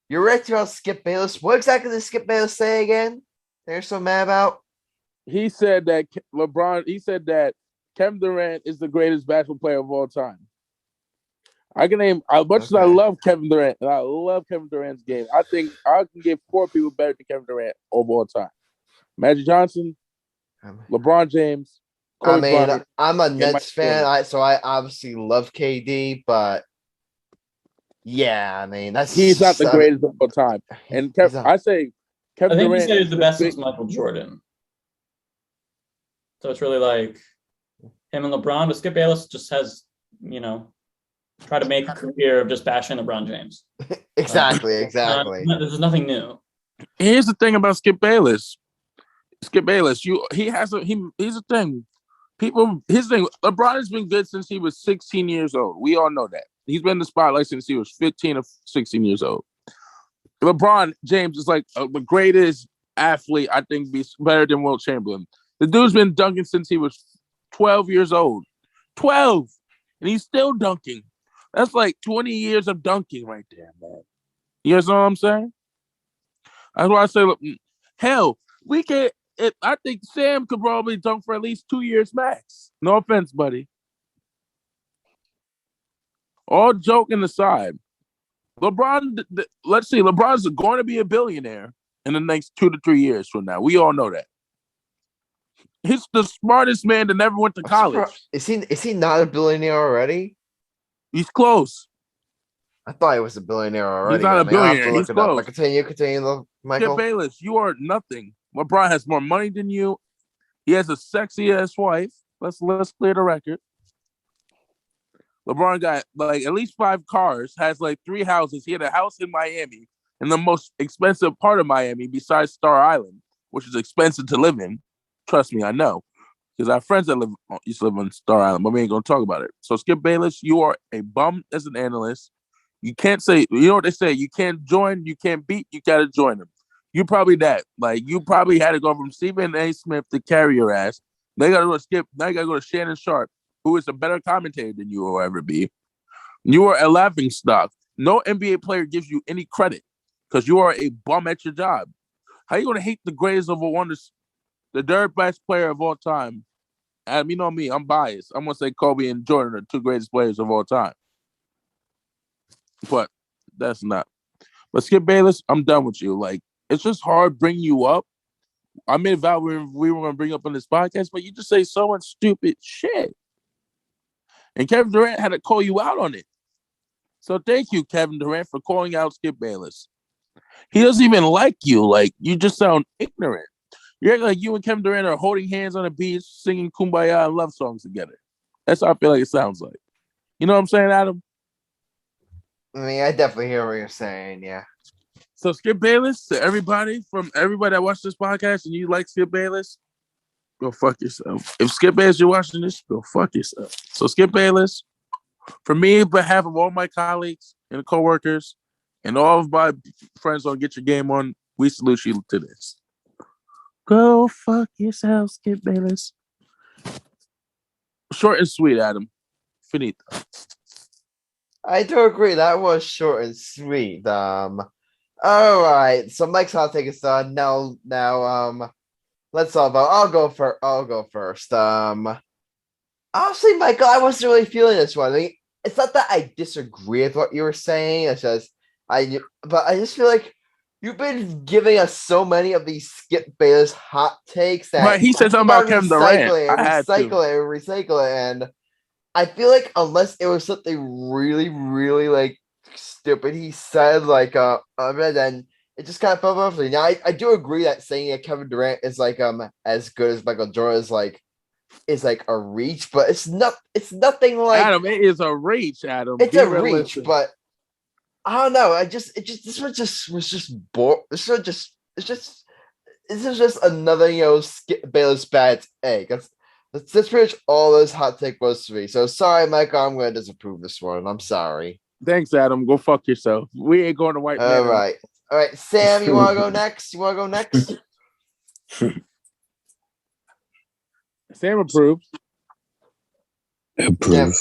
Speaker 1: you're right about Skip Bayless? What exactly did Skip Bayless say again? They're so mad about.
Speaker 2: He said that Kevin Durant is the greatest basketball player of all time. I can name as much as I love Kevin Durant, and I love Kevin Durant's game. I think I can give 4 people better than Kevin Durant of all time: Magic Johnson, LeBron James.
Speaker 1: Kobe Bryant, I'm a Nets fan, so I obviously love KD, but yeah, he's
Speaker 2: not the greatest of all time. And I say Kevin Durant.
Speaker 5: I think he said he's the best since Michael Jordan. So it's really like him and LeBron, but Skip Bayless just has, try to make a career of just bashing LeBron James.
Speaker 1: Exactly.
Speaker 5: There's nothing new.
Speaker 2: Here's the thing about Skip Bayless. He's a thing. LeBron has been good since he was 16 years old. We all know that. He's been in the spotlight since he was 15 or 16 years old. LeBron James is like the greatest athlete, I think, better than Wilt Chamberlain. The dude's been dunking since he was 12 years old. 12! And he's still dunking. That's like 20 years of dunking right there, man. You guys know what I'm saying? That's why I say, hell, we can I think Sam could probably dunk for at least 2 years max. No offense, buddy. All joking aside, LeBron. Let's see. LeBron's going to be a billionaire in the next 2 to 3 years from now. We all know that. He's the smartest man that never went to college.
Speaker 1: Is he not a billionaire already?
Speaker 2: He's close.
Speaker 1: I thought he was a billionaire already.
Speaker 2: He's not a billionaire. He's close.
Speaker 1: Continue, Michael.
Speaker 2: Skip Bayless, you are nothing. LeBron has more money than you. He has a sexy ass wife. Let's clear the record. LeBron got like at least 5 cars, has like 3 houses. He had a house in Miami, in the most expensive part of Miami besides Star Island, which is expensive to live in. Trust me, I know. Because I have friends that used to live on Star Island, but we ain't going to talk about it. So, Skip Bayless, you are a bum as an analyst. You can't say, you know what they say, you can't join, you can't beat, you got to join them. You probably that. Like, you probably had to go from Stephen A. Smith to carry your ass. They got to go to Skip. Now you got to go to Shannon Sharp, who is a better commentator than you will ever be. You are a laughing stock. No NBA player gives you any credit because you are a bum at your job. How you going to hate the greatest of all wonders, the third best player of all time? And you know me, I'm biased. I'm going to say Kobe and Jordan are 2 greatest players of all time. But that's not. But Skip Bayless, I'm done with you. Like, it's just hard bringing you up. I made a vow we were going to bring up on this podcast, but you just say so much stupid shit. And Kevin Durant had to call you out on it. So thank you, Kevin Durant, for calling out Skip Bayless. He doesn't even like you. Like, you just sound ignorant. You're acting like you and Kevin Durant are holding hands on a beach, singing Kumbaya and love songs together. That's how I feel like it sounds like. You know what I'm saying, Adam?
Speaker 1: I mean, I definitely hear what you're saying, yeah.
Speaker 2: So Skip Bayless, to everybody that watched this podcast and you like Skip Bayless, go fuck yourself. If Skip Bayless, you're watching this, go fuck yourself. So Skip Bayless, for me, on behalf of all my colleagues and coworkers and all of my friends on Get Your Game On, we salute you to this. Go fuck yourself, Skip Bayless. Short and sweet, Adam. Finito.
Speaker 1: I do agree. That was short and sweet. All right. So Mike's hot take is done. Now, let's all vote. I'll go first. Honestly, Michael, I wasn't really feeling this one. I mean, it's not that I disagree with what you were saying. It's just but I just feel like you've been giving us so many of these Skip Bayless hot takes that
Speaker 2: right, he said something about Kevin Durant.
Speaker 1: Recycle it, and I feel like unless it was something really, really like stupid he said, like then it just kind of fell off. Now I do agree that saying that Kevin Durant is like as good as Michael Jordan is like a reach, but it's nothing like
Speaker 2: Adam. It is a reach, Adam.
Speaker 1: It's a reach, but I don't know. This was just bored. This is just another Skip Bayless bad egg. That's pretty much all this hot take was to me. So sorry, Michael, I'm going to disapprove this one. I'm sorry.
Speaker 2: Thanks, Adam. Go fuck yourself. We ain't going to White Man.
Speaker 1: All right, Sam, you want to go next?
Speaker 2: Sam approves.
Speaker 4: Approve.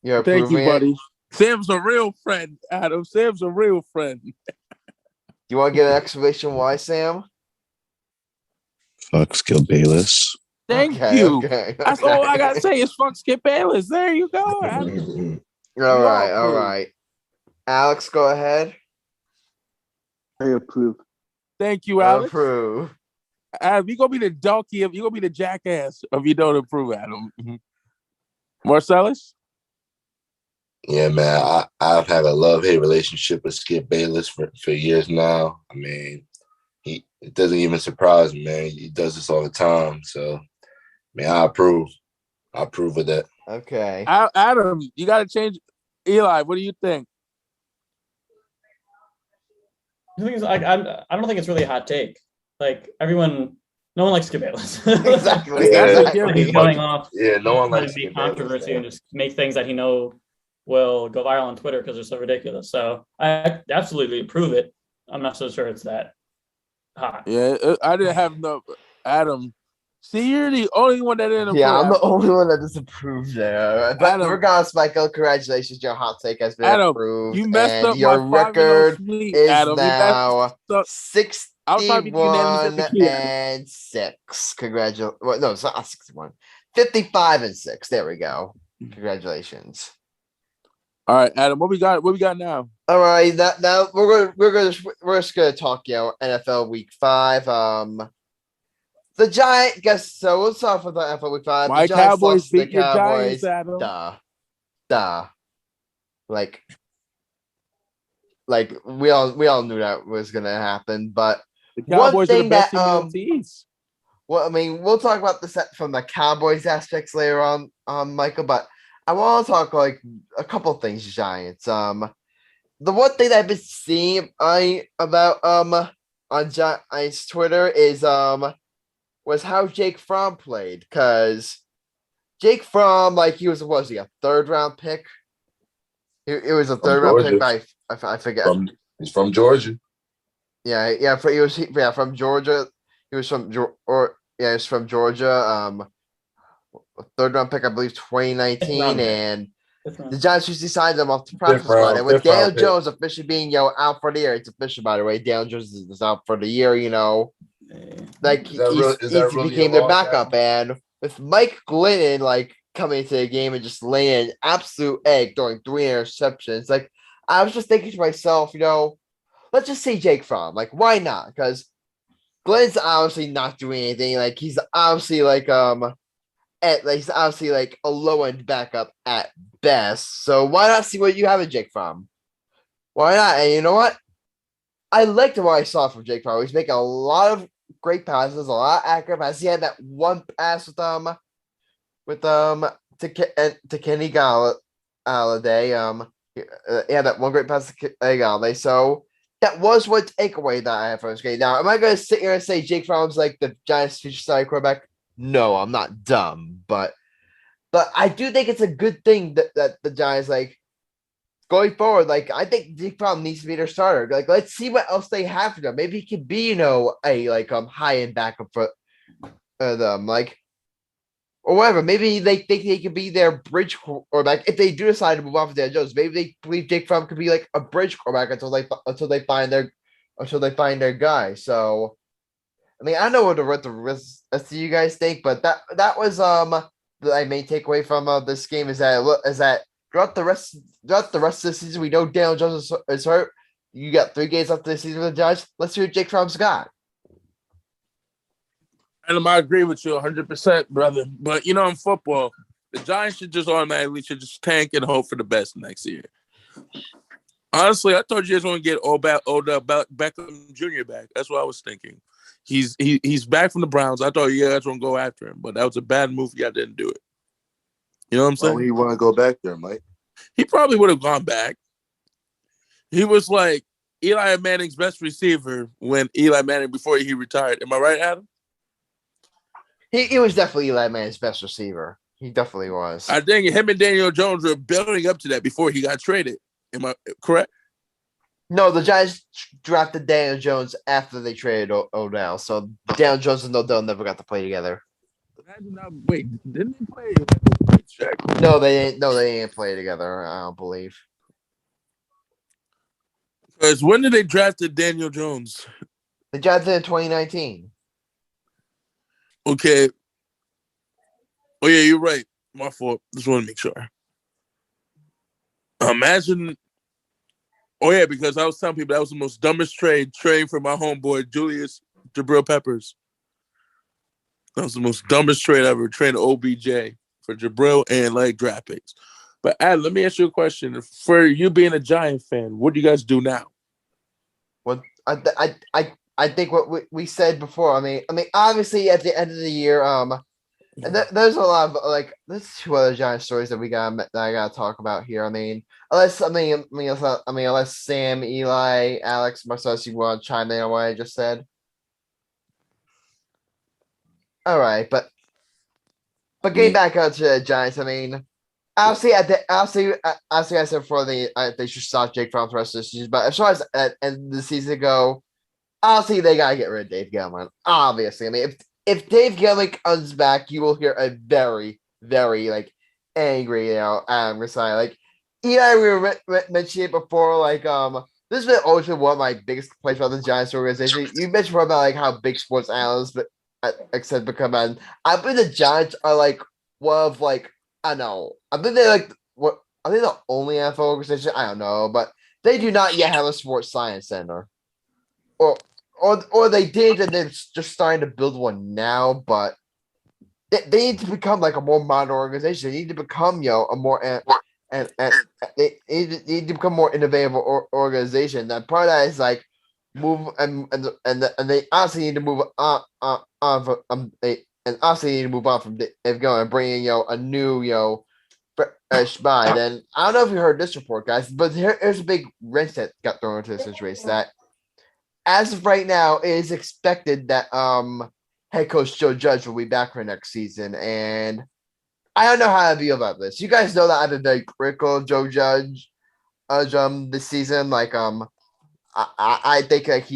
Speaker 1: You're
Speaker 2: Thank you,
Speaker 1: approving
Speaker 2: buddy.
Speaker 1: it?
Speaker 2: Sam's a real friend, Adam. Sam's a real friend.
Speaker 1: You want to get an explanation why, Sam?
Speaker 4: Fuck Skip Bayless.
Speaker 2: Thank you. That's all I gotta say is fuck Skip Bayless. There you go, Adam.
Speaker 1: All right. Alex, go ahead.
Speaker 3: I approve.
Speaker 2: Thank you, Alex.
Speaker 1: Approve.
Speaker 2: Adam, you gonna be the donkey you gonna be the jackass if you don't approve, Adam. Marcellus?
Speaker 6: Yeah, man. I've had a love-hate relationship with Skip Bayless for years now. I mean, it doesn't even surprise me, man. He does this all the time. So, man, I approve. I approve of that.
Speaker 1: Okay.
Speaker 2: Adam, you got to change. Eli, what do you think?
Speaker 5: The thing is, I don't think it's really a hot take. Like, no one likes Skip Bayless.
Speaker 1: Exactly.
Speaker 5: He's going off.
Speaker 6: Yeah, no one likes
Speaker 5: to be
Speaker 6: Skip Bayless,
Speaker 5: controversy and just make things that he know will go viral on Twitter because they're so ridiculous. So I absolutely approve it. I'm not so sure it's that hot.
Speaker 2: Yeah, I didn't have no Adam. See, you're the only one that didn't approve.
Speaker 1: Yeah, I'm the only one that disapproved there. But
Speaker 2: Adam,
Speaker 1: regardless, Michael, congratulations. Your hot take has been approved.
Speaker 2: You messed up
Speaker 1: your
Speaker 2: my
Speaker 1: record
Speaker 2: sleep,
Speaker 1: is
Speaker 2: Adam.
Speaker 1: now 6.
Speaker 2: I was trying to be unanimous MVP, Adam.
Speaker 1: 51-6. Congratulations. Well, no, it's not 61. 55-6. There we go. Congratulations.
Speaker 2: All right, Adam. What we got? What we got now?
Speaker 1: All right, now we're just gonna talk NFL Week 5. The Giant guess so. We'll start with the NFL Week 5.
Speaker 2: My
Speaker 1: the Giants
Speaker 2: Cowboys
Speaker 1: lost to the
Speaker 2: beat your
Speaker 1: Cowboys.
Speaker 2: Giants, Adam.
Speaker 1: Duh. Like we all knew that was gonna happen, but
Speaker 2: The Cowboys
Speaker 1: one
Speaker 2: are
Speaker 1: thing
Speaker 2: the best
Speaker 1: that
Speaker 2: team in the East.
Speaker 1: well, I mean, we'll talk about the set from the Cowboys aspects later on, Michael. But I want to talk like a couple things, Giants. The one thing that I've been seeing about on Giants Twitter is was how Jake Fromm played, because Jake Fromm, like he was he a 3rd round pick? It was a 3rd round pick by I forget.
Speaker 6: He's from Georgia.
Speaker 1: Yeah. He was from Georgia. He was from he's from Georgia. 3rd round pick, I believe, 2019, and the Giants usually signed him off the practice squad. And with Daniel Jones officially being out for the year, it's official, by the way. Daniel Jones is out for the year. Like he became their backup, and with Mike Glennon coming into the game and just laying an absolute egg, throwing 3 interceptions. Like I was just thinking to myself, let's just say Jake Fromm. Like why not? Because Glenn's obviously not doing anything. Like he's obviously he's obviously a low end backup at best. So why not see what you have in Jake Fromm? Why not? And you know what? I liked what I saw from Jake Fromm. He's making a lot of great passes, a lot of accurate passes. He had that one pass to Kenny Galladay. He had that one great pass to Kenny Galladay. So that was one takeaway that I have from this game. Now, am I going to sit here and say Jake Fromm's the Giants' future starting quarterback? No, I'm not dumb, but I do think it's a good thing that the Giants going forward. I think Jake Fromm needs to be their starter. Let's see what else they have for them. Maybe he could be a high end backup for them, or whatever. Maybe they think he could be their bridge quarterback if they do decide to move on from Daniel Jones. Maybe they believe Jake Fromm could be a bridge quarterback until they find their guy. So. I mean, I know what the rest of you guys think, but that was the main takeaway from this game is that throughout the rest of the season, we know Daniel Jones is hurt. You got 3 games left of the season with the Giants. Let's see what Jake Fromm's got.
Speaker 2: And I agree with you 100%, brother. But in football, the Giants should just tank and hope for the best next year. Honestly, I thought you guys want to get Odell Beckham Jr. back. That's what I was thinking. He's back from the Browns. I thought you guys were going to go after him, but that was a bad move. You guys didn't do it. You know what I'm saying?
Speaker 6: Why would he want to go back there, Mike?
Speaker 2: He probably would have gone back. He was like Eli Manning's best receiver when Eli Manning, before he retired. Am I right, Adam?
Speaker 1: He was definitely Eli Manning's best receiver. He definitely was.
Speaker 2: I think him and Daniel Jones were building up to that before he got traded. Am I correct?
Speaker 1: No, the Giants drafted Daniel Jones after they traded Odell. So Daniel Jones and Odell never got to play together.
Speaker 2: Wait, didn't they play?
Speaker 1: No, they didn't. No, they didn't play together. I don't believe.
Speaker 2: Because when did they draft Daniel Jones?
Speaker 1: They drafted in 2019.
Speaker 2: Okay. Oh yeah, you're right. My fault. Just want to make sure. Imagine. Oh yeah, because I was telling people that was the most dumbest trade for my homeboy Julius Jabril Peppers. That was the most dumbest trade ever. Trading OBJ for Jabril and draft picks. But Ad, let me ask you a question. For you being a Giant fan, what do you guys do now?
Speaker 1: Well, I think what we said before. I mean, obviously at the end of the year, and there's a lot of there's 2 other Giant stories that I gotta talk about here. Unless Sam, Eli, Alex, Marcellus, you want to chime in on what I just said. All right, but getting back out to the Giants, obviously I said before they should stop Jake Fromm for the rest of the season. But as far as at end of the season go, obviously they gotta get rid of Dave Gettleman. Obviously, if Dave Gettleman comes back, you will hear a very, very angry Adam Grassani. Eli, we mentioned it before. this has always been one of my biggest complaints about the Giants organization. You mentioned about like how big sports analysts said become, and I believe the Giants are like one of like I don't know. I think they're like what I think the only NFL organization. I don't know, but they do not yet have a sports science center, or they did, and they're just starting to build one now. But they need to become like a more modern organization. They need to become a more and they need to become more innovative organization. That part of that is like move and they honestly need to move on from and honestly need to move on from if going and bringing a new fresh mind. And I don't know if you heard this report, guys, but here's a big wrench that got thrown into the situation. That as of right now, it is expected that head coach Joe Judge will be back for next season, and I don't know how I feel about this. You guys know that I've been very critical of Joe Judge this season. Like I think like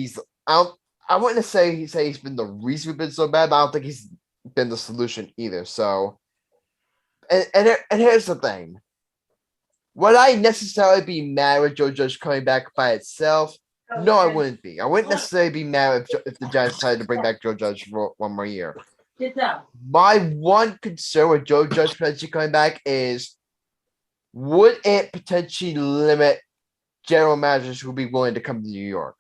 Speaker 1: I wouldn't say he's been the reason we've been so bad, but I don't think he's been the solution either. So and here's the thing. Would I necessarily be mad with Joe Judge coming back by itself? No, I wouldn't be. I wouldn't necessarily be mad if the Giants decided to bring back Joe Judge for one more year. My one concern with Joe Judge potentially coming back is, would it potentially limit general managers who would be willing to come to New York?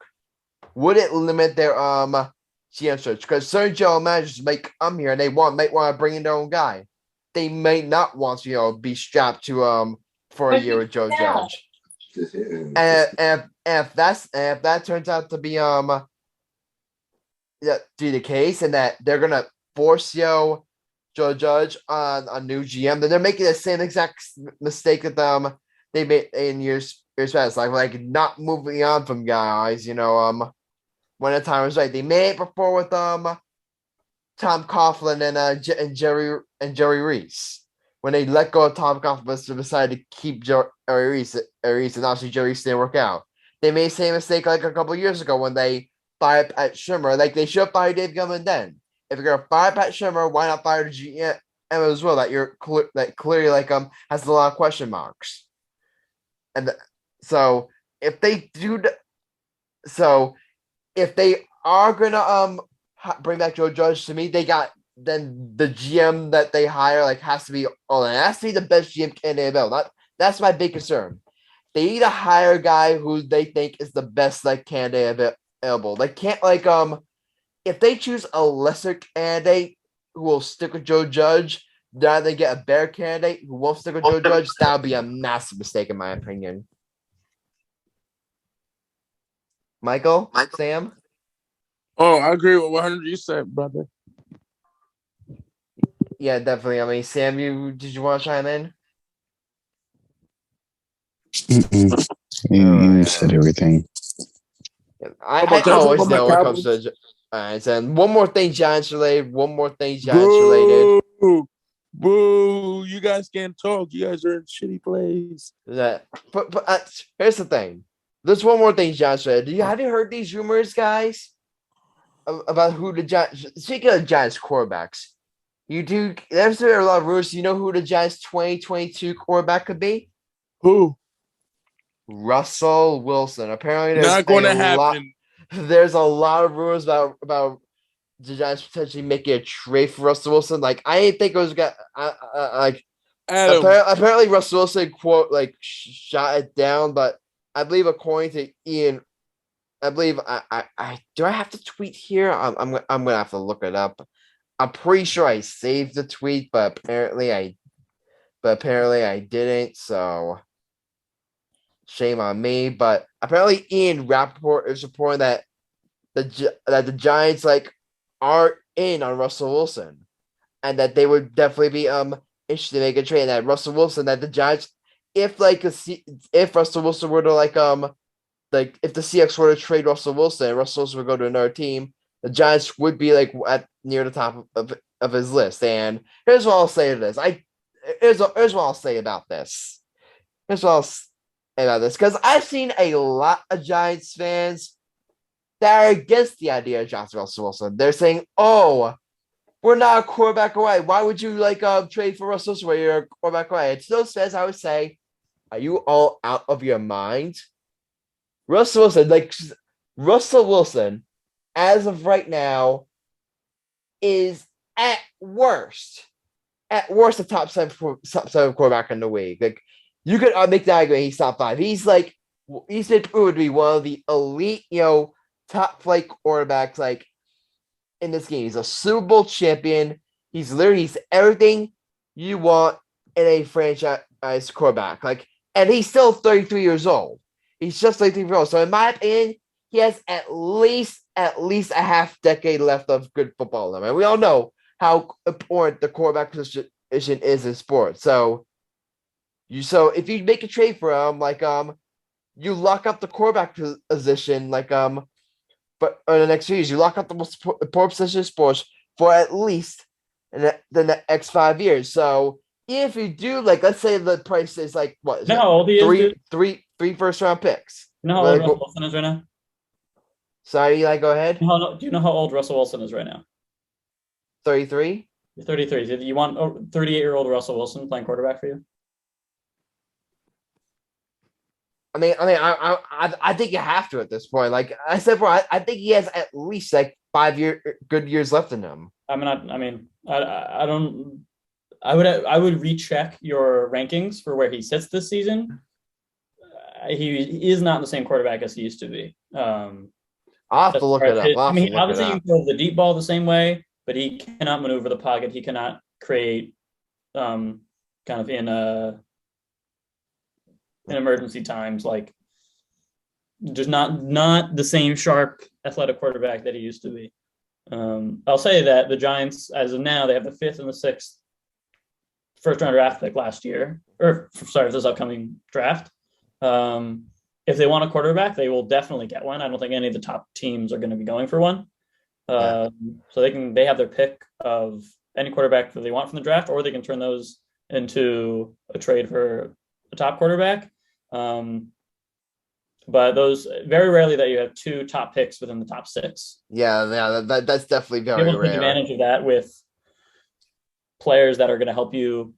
Speaker 1: Would it limit their GM search? Because certain general managers might come here and they might want to bring in their own guy. They may not want to be strapped to for a year with Joe Judge. And if that turns out to be the case, and that they're gonna force Joe Judge on a new GM, then they're making the same exact mistake that they made in years past, like not moving on from guys. When the time was right, they made it before with Tom Coughlin and Jerry Reese. When they let go of Tom Coughlin, but decided to keep Jerry Reese, and obviously Jerry Reese didn't work out. They made the same mistake like a couple of years ago when they fired Pat Shimmer. Like they should have fired Dave Gettleman then. If you're gonna fire Pat Shimmer, why not fire the GM as well? That clearly has a lot of question marks. And so if they do, if they are gonna bring back Joe Judge, to me then the GM that they hire has to be it has to be the best GM candidate available. That's my big concern. They need to hire a guy who they think is the best candidate available. They can't if they choose a lesser candidate who will stick with Joe Judge, rather than get a better candidate who won't stick with Joe Judge, that would be a massive mistake in my opinion. Michael? Sam?
Speaker 2: Oh, I agree with 100 you said, brother.
Speaker 1: Yeah, definitely. I mean, Sam, did you want to chime in?
Speaker 4: You said everything.
Speaker 1: I always know when it comes to. And one more thing, Giants related.
Speaker 2: Boo! You guys can't talk. You guys are in shitty plays.
Speaker 1: But here's the thing. There's one more thing, Giants related. Have you heard these rumors, guys, about who the Giants? Speaking of Giants quarterbacks, there's a lot of rumors. You know who the Giants 2022 quarterback could be?
Speaker 2: Who?
Speaker 1: Russell Wilson. Apparently, there's
Speaker 2: not going to happen.
Speaker 1: There's a lot of rumors about the Giants potentially making a trade for Russell Wilson. I didn't think it was apparently Russell Wilson shot it down, but I believe according to Ian, I believe I do I have to tweet here? I'm gonna have to look it up. I'm pretty sure I saved the tweet, but apparently I didn't. So shame on me. But apparently Ian Rappaport is reporting that the Giants are in on Russell Wilson, and that they would definitely be interested to make a trade. And that Russell Wilson, that the Giants, if Russell Wilson were to if the Seahawks were to trade Russell Wilson and Russell Wilson would go to another team, the Giants would be at near the top of his list. And here's what I'll say to this. Here's what I'll say about this. Because I've seen a lot of Giants fans that are against the idea of Russell Wilson. They're saying, "Oh, we're not a quarterback away. Why would you trade for Russell Wilson when you're a quarterback away?" It's those fans I would say, "Are you all out of your mind?" Russell Wilson, as of right now, is at worst a top seven quarterback in the league. Like you could make that argument he's top 5. He's been proven to be one of the elite, top flight quarterbacks like in this game. He's a Super Bowl champion. He's everything you want in a franchise quarterback. And he's still 33 years old. He's just 33 years old. So in my opinion, he has at least a half decade left of good football. I mean, we all know how important the quarterback position is in sports. So if you make a trade for him, you lock up the quarterback position, but in the next few years, you lock up the most important position in sports for at least the next 5 years. So if you do, let's say the price is what is
Speaker 5: how old he is,
Speaker 1: three first round picks.
Speaker 5: You know how old Russell Wilson is right now?
Speaker 1: Sorry, Eli, go ahead.
Speaker 5: Do you know how old Russell Wilson is right now?
Speaker 1: 33.
Speaker 5: 33. Did you want a 38-year-old Russell Wilson playing quarterback for you?
Speaker 1: I think you have to at this point. Like I said before, I think he has at least 5 good years left in him.
Speaker 5: I would recheck your rankings for where he sits this season. He is not the same quarterback as he used to be.
Speaker 1: I'll have to look it up.
Speaker 5: Obviously you can throw the deep ball the same way, but he cannot maneuver the pocket. He cannot create kind of in emergency times, just not the same sharp athletic quarterback that he used to be. I'll say that the Giants, as of now, they have the 5th and the 6th first round draft pick last year, this upcoming draft. If they want a quarterback, they will definitely get one. I don't think any of the top teams are going to be going for one. So they have their pick of any quarterback that they want from the draft, or they can turn those into a trade for a top quarterback. But those very rarely that you have 2 top picks within the top 6.
Speaker 1: That's definitely very rare.
Speaker 5: Take advantage of that with players that are going to help you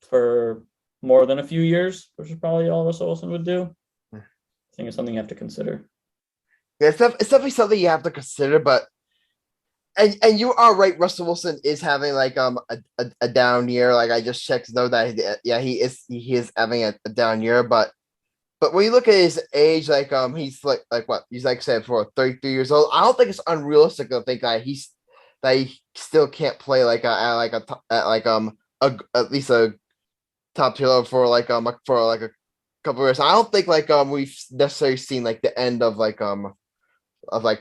Speaker 5: for more than a few years, which is probably all Russell Wilson would do. I think it's something you have to consider.
Speaker 1: Yeah, it's definitely something you have to consider, but and you are right. Russell Wilson is having a down year. I just checked to know that he is having a down year, but when you look at his age, he's what he's said for 33 years old. I don't think it's unrealistic to think that he still can't play at least a top tier level for a couple of years. I don't think we've necessarily seen the end of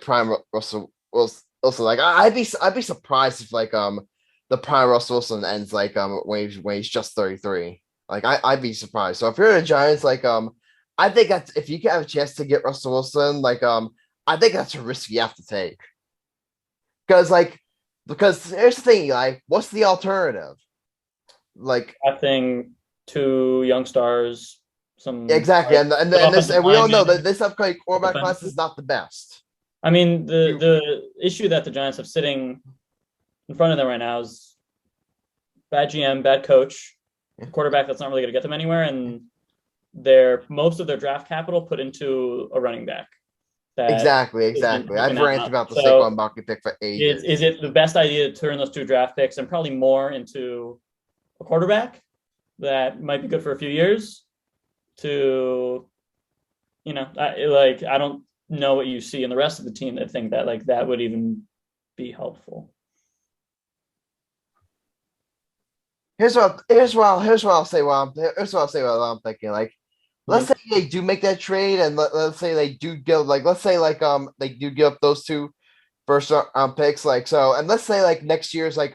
Speaker 1: prime Russell Wilson. I'd be surprised if the prime Russell Wilson ends when he's just 33. I'd be surprised. So if you're the Giants, I think that's if you can have a chance to get Russell Wilson, I think that's a risk you have to take. Because here's the thing, what's the alternative?
Speaker 5: I think 2 young stars,
Speaker 1: exactly, and we all know that this upcoming quarterback class is not the best.
Speaker 5: I mean, the issue that the Giants have sitting in front of them right now is bad GM, bad coach, quarterback that's not really going to get them anywhere, and most of their draft capital put into a running back.
Speaker 1: Exactly. I've ranted about the Saquon Barkley pick for ages.
Speaker 5: Is it the best idea to turn those 2 draft picks and probably more into a quarterback that might be good for a few years? I don't know what you see in the rest of the team that think that that would even be helpful.
Speaker 1: Here's what I'll say while I'm thinking. Let's say they do make that trade, and let's say they do give they do give up those 2 first round picks. And let's say next year's a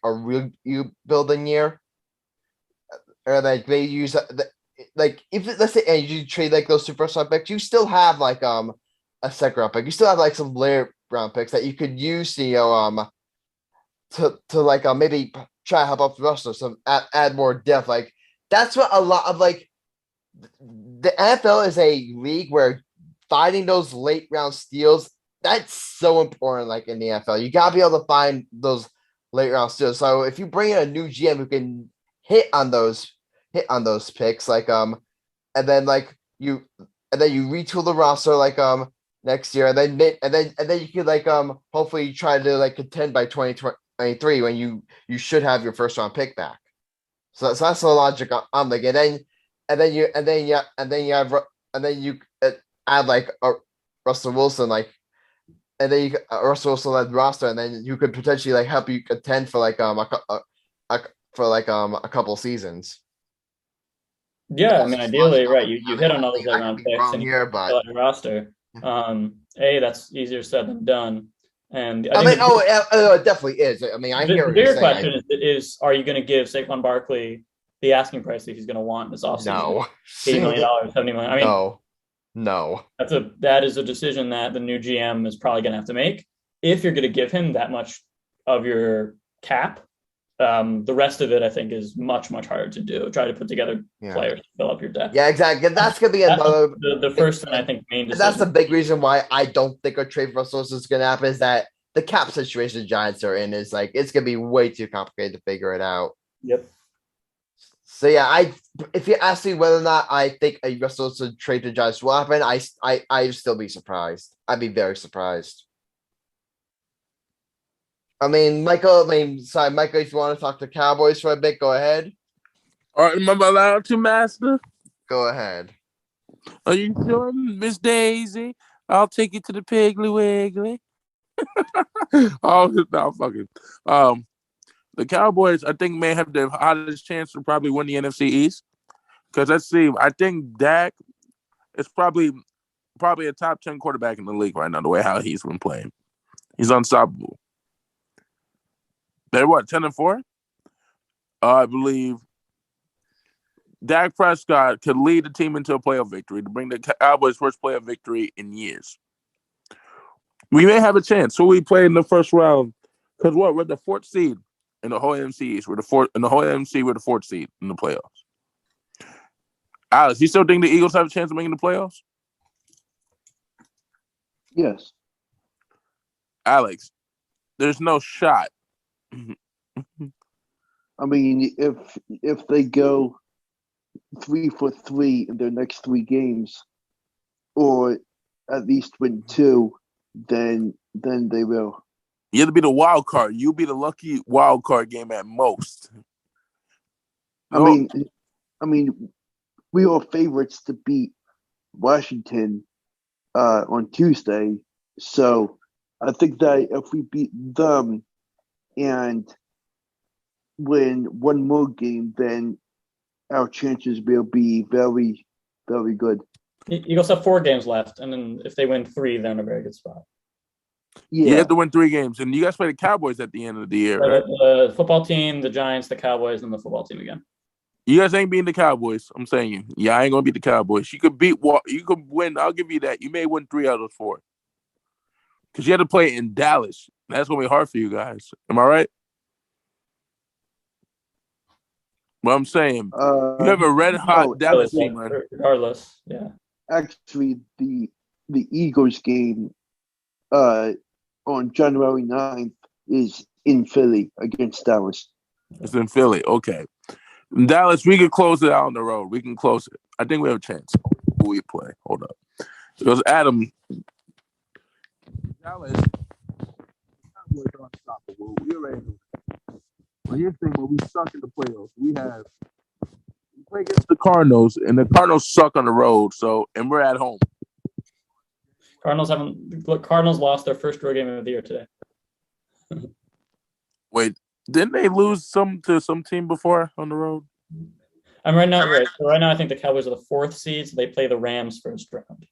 Speaker 1: rebuilding year, or they use if let's say and you trade those 2 first round picks, you still have a second round pick. You still have some later round picks that you could use to maybe try to help out the rest of some add more depth. That's what a lot of the NFL is a league where finding those late round steals, that's so important. In the NFL, you gotta be able to find those late round steals. So if you bring in a new GM who can hit on those picks, and then you retool the roster next year, and then you could hopefully try to contend by 2023 when you should have your first round pick back. So that's the logic I'm thinking. And then you add Russell Wilson and then you Russell Wilson led roster, and then you could potentially help you contend for a couple seasons.
Speaker 5: Yeah, I mean, ideally, right? You hit on all those late round picks and you
Speaker 1: fill out
Speaker 5: your roster. That's easier said than done. And
Speaker 1: it definitely is. I mean, I hear
Speaker 5: the
Speaker 1: what
Speaker 5: bigger
Speaker 1: you're saying.
Speaker 5: question is, are you going to give Saquon Barkley the asking price that he's going to want this offseason?
Speaker 1: No.
Speaker 5: $80 million, $70 million. I mean,
Speaker 1: no.
Speaker 5: That is a decision that the new GM is probably going to have to make. If you're going to give him that much of your cap, the rest of it, I think, is much, much harder to do. Try to put together players to fill up your depth.
Speaker 1: Yeah, exactly. That's going to be another.
Speaker 5: The first and I think main decision.
Speaker 1: That's the big reason why I don't think a trade for Russell is going to happen, is that the cap situation the Giants are in is it's going to be way too complicated to figure it out.
Speaker 5: Yep.
Speaker 1: So yeah, if you ask me whether or not I think a Russell Wilson trade to Giants will happen, I'd still be surprised. I'd be very surprised. Michael, if you want to talk to Cowboys for a bit, go ahead.
Speaker 2: All right, am I allowed to, Master?
Speaker 1: Go ahead.
Speaker 2: Are you sure, Miss Daisy? I'll take you to the Piggly Wiggly. The Cowboys, I think, may have the hottest chance to probably win the NFC East. Because let's see, I think Dak is probably a top 10 quarterback in the league right now, the way how he's been playing. He's unstoppable. They're 10-4? I believe Dak Prescott could lead the team into a playoff victory to bring the Cowboys' first playoff victory in years. We may have a chance. So we play in the first round. Because we're the fourth seed in the whole NFC East. We're the fourth seed in the playoffs. Alex, you still think the Eagles have a chance of making the playoffs?
Speaker 3: Yes.
Speaker 2: Alex, there's no shot.
Speaker 3: I mean, if they go 3-3 in their next 3 games, or at least win 2, then they will.
Speaker 2: You have to be the wild card. You'll be the lucky wild card game at most.
Speaker 3: I mean, we are favorites to beat Washington on Tuesday. So I think that if we beat them and win one more game, then our chances will be very, very good.
Speaker 5: Eagles have 4 games left, and then if they win 3, they're in a very good spot.
Speaker 3: Yeah.
Speaker 2: You have to win 3 games, and you guys play the Cowboys at the end of the year, right?
Speaker 5: The football team, the Giants, the Cowboys, and the football team again.
Speaker 2: You guys ain't beating the Cowboys. I'm saying, I ain't gonna beat the Cowboys. You could win. I'll give you that. You may win 3 out of those 4, because you had to play in Dallas. That's gonna be hard for you guys. Am I right? Well, I'm saying you have a red hot Dallas team, right?
Speaker 5: Regardless, yeah.
Speaker 3: Actually, the Eagles game on January 9th is in Philly against Dallas.
Speaker 2: It's in Philly. Okay. In Dallas, we can close it out on the road. We can close it. I think we have a chance. Who we play? Hold up. Because Adam, Dallas, Cowboys are unstoppable. We already know that. But here's the thing, we suck in the playoffs. We play against the Cardinals, and the Cardinals suck on the road. And we're at home.
Speaker 5: Cardinals lost their first road game of the year today.
Speaker 2: Wait, didn't they lose to some team before on the road?
Speaker 5: Right now, I think the Cowboys are the 4th seed, so they play the Rams first round.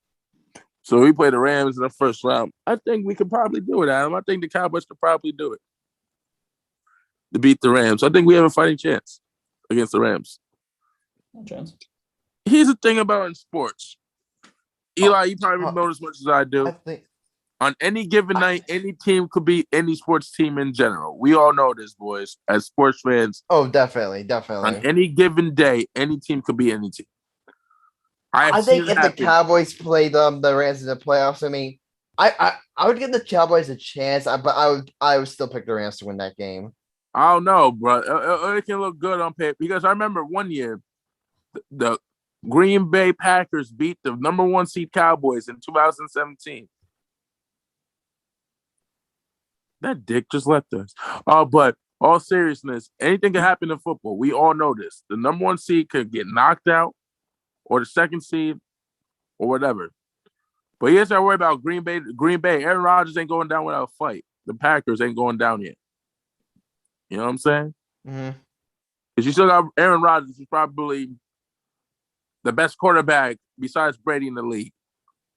Speaker 2: So we play the Rams in the first round. I think we could probably do it, Adam. I think the Cowboys could probably do it to beat the Rams. I think we have a fighting chance against the Rams.
Speaker 5: No chance.
Speaker 2: Here's the thing about in sports. Eli, you probably know as much as I do. On any given night, any team could be any sports team in general. We all know this, boys, as sports fans.
Speaker 1: Oh, definitely.
Speaker 2: On any given day, any team could be any team.
Speaker 1: I think if the Cowboys played the Rams in the playoffs, I mean, I would give the Cowboys a chance, but I would still pick the Rams to win that game.
Speaker 2: I don't know, bro. It can look good on paper because I remember one year, the Green Bay Packers beat the number 1 seed Cowboys in 2017. That dick just left us. But all seriousness, anything can happen in football. We all know this. The number 1 seed could get knocked out, or the 2nd seed, or whatever. But here's our worry about Green Bay. Aaron Rodgers ain't going down without a fight. The Packers ain't going down yet. You know what I'm saying?
Speaker 1: Mm-hmm.
Speaker 2: Because you still got Aaron Rodgers, who's probably the best quarterback besides Brady in the league.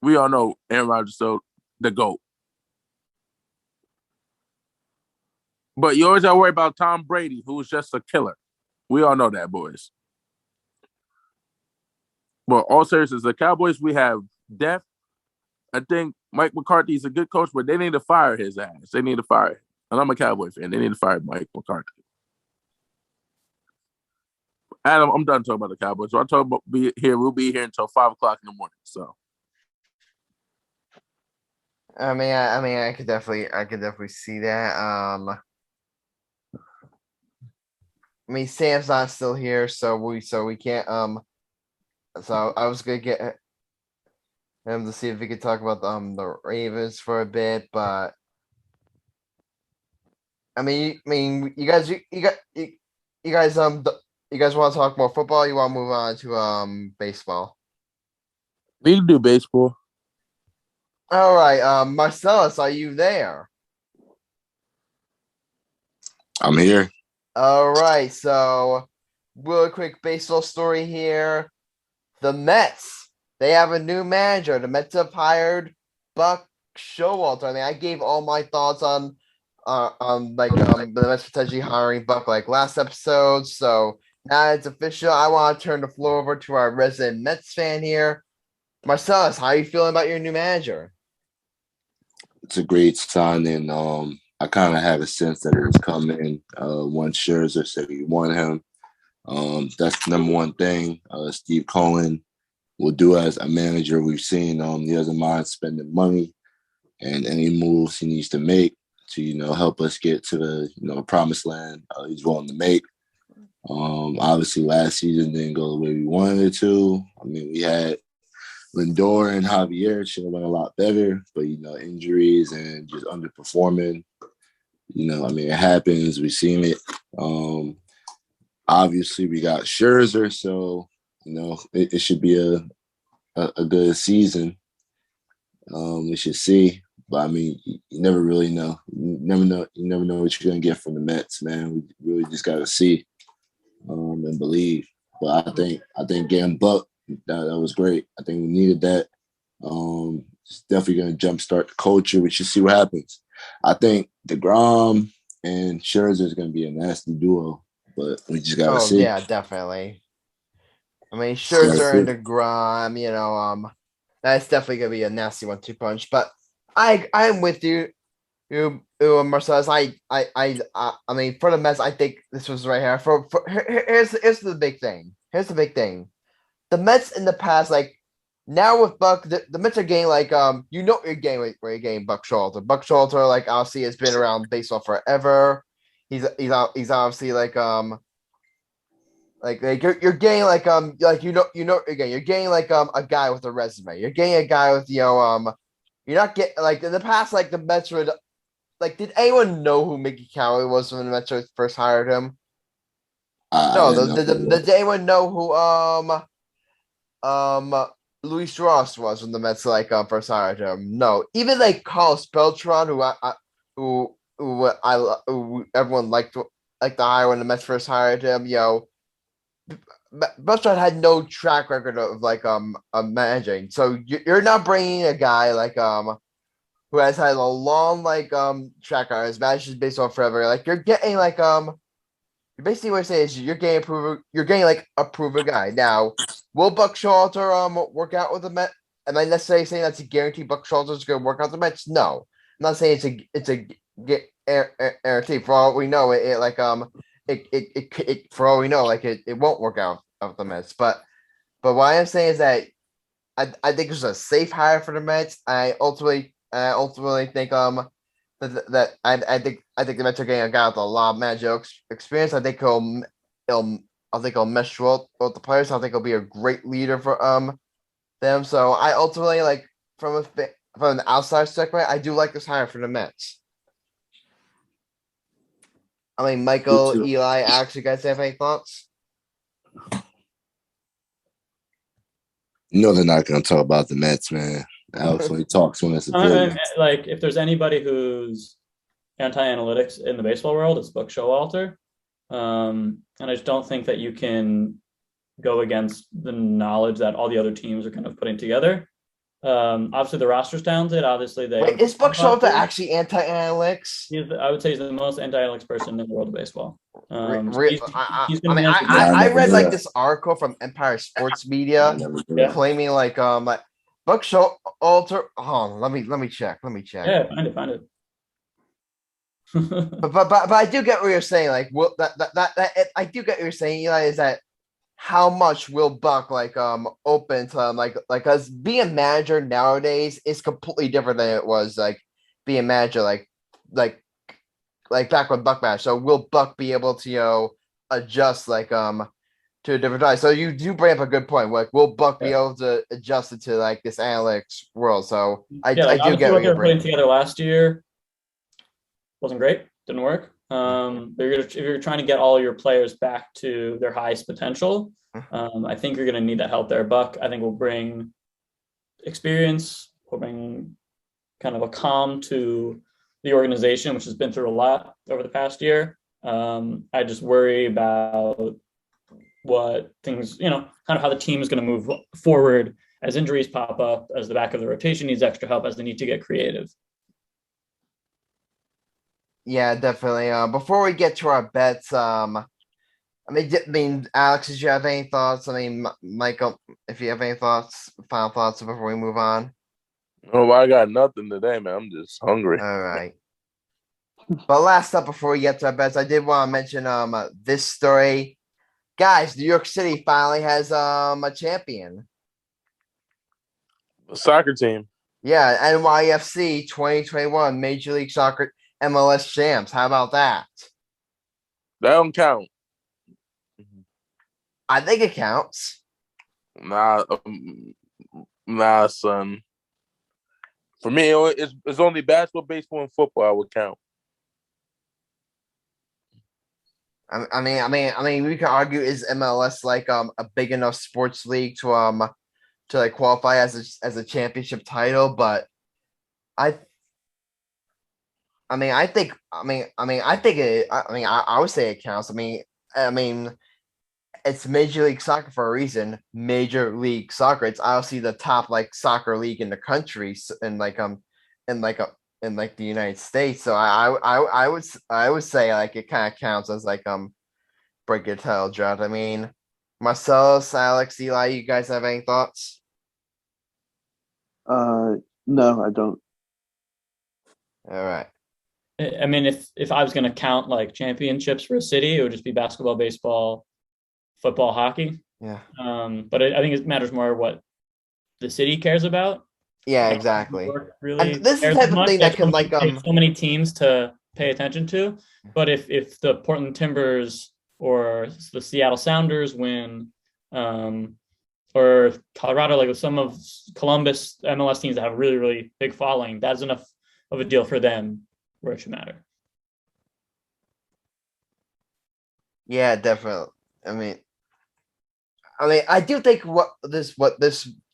Speaker 2: We all know Aaron Rodgers, so the GOAT. But you always got to worry about Tom Brady, who was just a killer. We all know that, boys. But all seriousness, the Cowboys, we have depth. I think Mike McCarthy's a good coach, but they need to fire his ass. They need to fire him. And I'm a Cowboy fan. They need to fire Mike McCarthy. Adam, I'm done talking about the Cowboys. So I talk about we'll be here until 5 o'clock in the morning. So
Speaker 1: I could definitely see that. Sam's not still here, so we can't. So I was gonna get him to see if we could talk about the Ravens for a bit, but you guys want to talk more football? You want to move on to baseball?
Speaker 2: We can do baseball.
Speaker 1: All right, Marcellus, are you there?
Speaker 6: I'm here.
Speaker 1: All right, so real quick baseball story here. The Mets, they have a new manager. The Mets have hired Buck Showalter. I gave all my thoughts on the Mets potentially hiring Buck last episode. So now it's official. I want to turn the floor over to our resident Mets fan here. Marcellus, how are you feeling about your new manager?
Speaker 6: It's a great signing. I kind of had a sense that it was coming. Once Scherzer said he wanted him. That's the number one thing Steve Cohen will do as a manager. We've seen he doesn't mind spending money and any moves he needs to make to, help us get to the promised land he's willing to make. Obviously, last season didn't go the way we wanted it to. We had Lindor and Javier should have went a lot better, but, injuries and just underperforming. It happens. We've seen it. Obviously, we got Scherzer, so, it should be a good season. We should see. But, you never really know. You never know what you're going to get from the Mets, man. We really just got to see and believe. But I think getting Buck, that was great. I think we needed that. It's definitely going to jumpstart the culture. We should see what happens. I think DeGrom and Scherzer is going to be a nasty duo, but we just got to see.
Speaker 1: Yeah, definitely. Scherzer and DeGrom, that's definitely going to be a nasty 1-2 punch. But I'm with you, Marcellus. For the Mets, I think this was right here. Here's the big thing. The Mets in the past, now with Buck, the Mets are getting you're getting Buck Showalter. Buck Showalter, obviously has been around baseball forever. He's obviously you're getting you're getting a guy with a resume. You're getting a guy with you're not getting in the past the Mets would did anyone know who Mickey Callaway was when the Mets first hired him? No, did anyone know who Luis Ross was when the Mets first hired him? No, even Carlos Beltran, who everyone liked to hire when the Mets first hired him. Beltran had no track record of managing, so you're not bringing a guy who has had a long track record, has managed baseball forever. You're getting basically what you're saying is you're getting a proven guy. Now, will Buck Showalter work out with the Mets? Am I necessarily saying that's a guarantee Buck Showalter is going to work out with the Mets? No, I'm not saying it's a guarantee. For all we know, it won't work out with the Mets. But what I am saying is that I think it's a safe hire for the Mets. I ultimately think I think the Mets are getting a guy with a lot of managerial experience. I think he'll I think he'll mesh well with the players. I think he'll be a great leader for them. So I ultimately like from an outside perspective, I do like this hire for the Mets. I mean, Michael, Eli, Alex, you guys have any thoughts?
Speaker 6: No, they're not going to talk about the Mets, man. Alex only talks when it's a good.
Speaker 5: Like, if there's anybody who's anti-analytics in the baseball world, it's Buck Showalter. And I just don't think that you can go against the knowledge that all the other teams are kind of putting together. Obviously, the roster's talented. Obviously,
Speaker 1: Wait, is Buck Showalter actually anti-analytics?
Speaker 5: I would say he's the most anti-analytics person in the world of baseball.
Speaker 1: I read like this article from Empire Sports Media claiming like Buck Showalter. Hold on, let me check.
Speaker 5: Yeah, find it.
Speaker 1: but I do get what you're saying. Like, I do get what you're saying, Eli. Is that how much will Buck like open to like because being a manager nowadays is completely different than it was like being a manager like back when Buck managed. So will Buck be able to adjust like to a different time? So you do bring up a good point. Like, will Buck be able to adjust it to like this analytics world? So I do get what
Speaker 5: you're putting together last year. Wasn't great. Didn't work. If you're trying to get all your players back to their highest potential, I think you're going to need that help there. Buck, I think, will bring experience, will bring kind of a calm to the organization, which has been through a lot over the past year. I just worry about what things, kind of how the team is going to move forward as injuries pop up, as the back of the rotation needs extra help, as they need to get creative.
Speaker 1: Yeah, definitely. Before we get to our bets, I mean, Alex, did you have any thoughts? I mean, Michael, if you have any final thoughts before we move on.
Speaker 2: Oh, I got nothing today, man. I'm just hungry.
Speaker 1: All right. But last up, before we get to our bets, I did want to mention this story, guys. New York City finally has a champion.
Speaker 2: A soccer team.
Speaker 1: Yeah, NYCFC 2021 Major League Soccer MLS champs. How about that?
Speaker 2: That don't count.
Speaker 1: I think it counts.
Speaker 2: Nah, son. For me, it's only basketball, baseball, and football I would count.
Speaker 1: I mean, we can argue, is MLS like a big enough sports league to like qualify as a championship title? But I would say it counts. I mean, it's Major League Soccer for a reason. Major League Soccer. It's obviously the top like soccer league in the country, in the United States. So I would say like it kind of counts as like break your title drought. I mean, Marcellus, Alex, Eli, you guys have any thoughts?
Speaker 3: No, I don't.
Speaker 1: All right.
Speaker 5: I mean, if I was going to count like championships for a city, it would just be basketball, baseball, football, hockey.
Speaker 1: Yeah.
Speaker 5: But I think it matters more what the city cares about.
Speaker 1: Yeah, exactly.
Speaker 5: Really,
Speaker 1: and this is the type of thing that can like
Speaker 5: so many teams to pay attention to. But if the Portland Timbers or the Seattle Sounders win, or Colorado, like with some of Columbus MLS teams that have a really, really big following, that's enough of a deal for them where it should matter.
Speaker 1: Yeah, definitely. I mean, I do think what this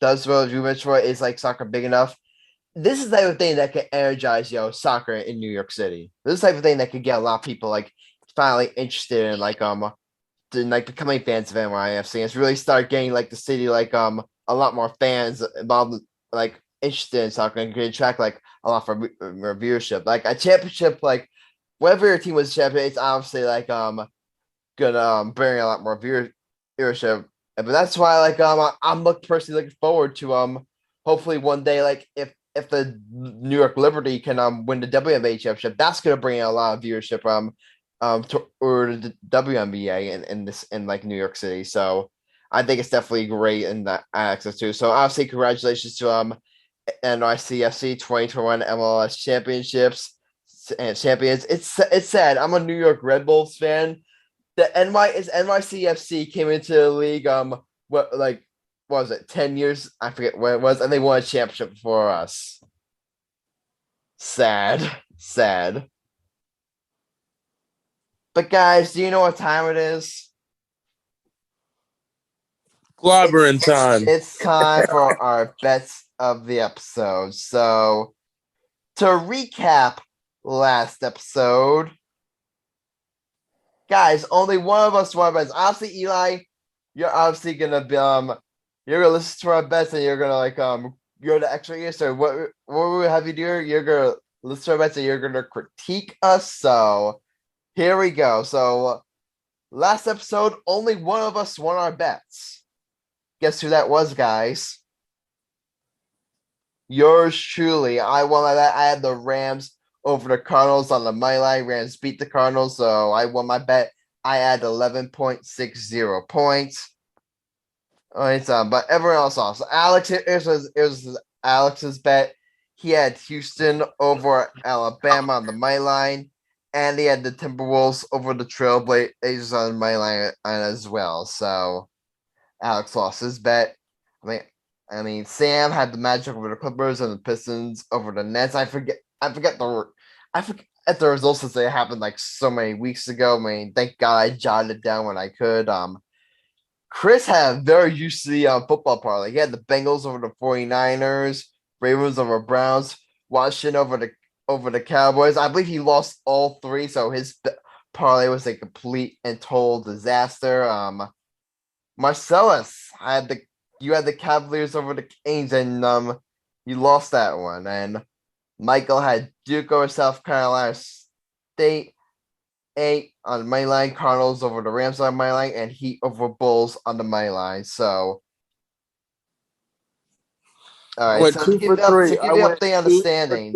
Speaker 1: does for you, Mitch, is like soccer big enough. This is the type of thing that can energize soccer in New York City. This is the type of thing that could get a lot of people like finally interested in like becoming fans of NYCFC. It's really start getting like the city like a lot more fans involved, like interested in soccer, and can attract like a lot of viewership. Like a championship, like whatever your team was champion, it's obviously like gonna bring a lot more viewership. But that's why like I'm personally looking forward to hopefully one day, like if the New York Liberty can win the WNBA championship, that's gonna bring a lot of viewership or the WNBA in like New York City. So I think it's definitely great in that access too. So obviously congratulations to NYCFC 2021 MLS championships and champions. It's sad. I'm a New York Red Bulls fan, NYCFC came into the league. What was it? 10 years? I forget when it was, and they won a championship before us. Sad. But guys, do you know what time it is?
Speaker 2: Clobbering time.
Speaker 1: It's time for our bets of the episode. So, to recap last episode, guys, only one of us won bets. Obviously, Eli, you're obviously gonna be you're gonna listen to our bets and you're gonna go to extra years. So what we have you do? You're gonna listen to our bets and you're gonna critique us. So here we go. So last episode, only one of us won our bets. Guess who that was, guys? Yours truly. I won my bet. I had the Rams over the Cardinals on the money line. Rams beat the Cardinals, so I won my bet. I had 11.60 points. But everyone else off. So Alex, it was Alex's bet. He had Houston over Alabama on the money line, and he had the Timberwolves over the Trailblazers on the money line as well. So Alex lost his bet. I mean, Sam had the Magic over the Clippers and the Pistons over the Nets. I forget the results since they happened like so many weeks ago. I mean, thank God I jotted it down when I could. Chris had a very juicy football parlay. He had the Bengals over the 49ers, Ravens over Browns, Washington over the Cowboys. I believe he lost all three, so his parlay was a complete and total disaster. Marcellus, you had the Cavaliers over the Kings, and you lost that one. And Michael had Duke over South Carolina State, 8 on the money line, Cardinals over the Rams on the money line, and Heat over Bulls on the money line. So, all right. So to give you an update on the standings.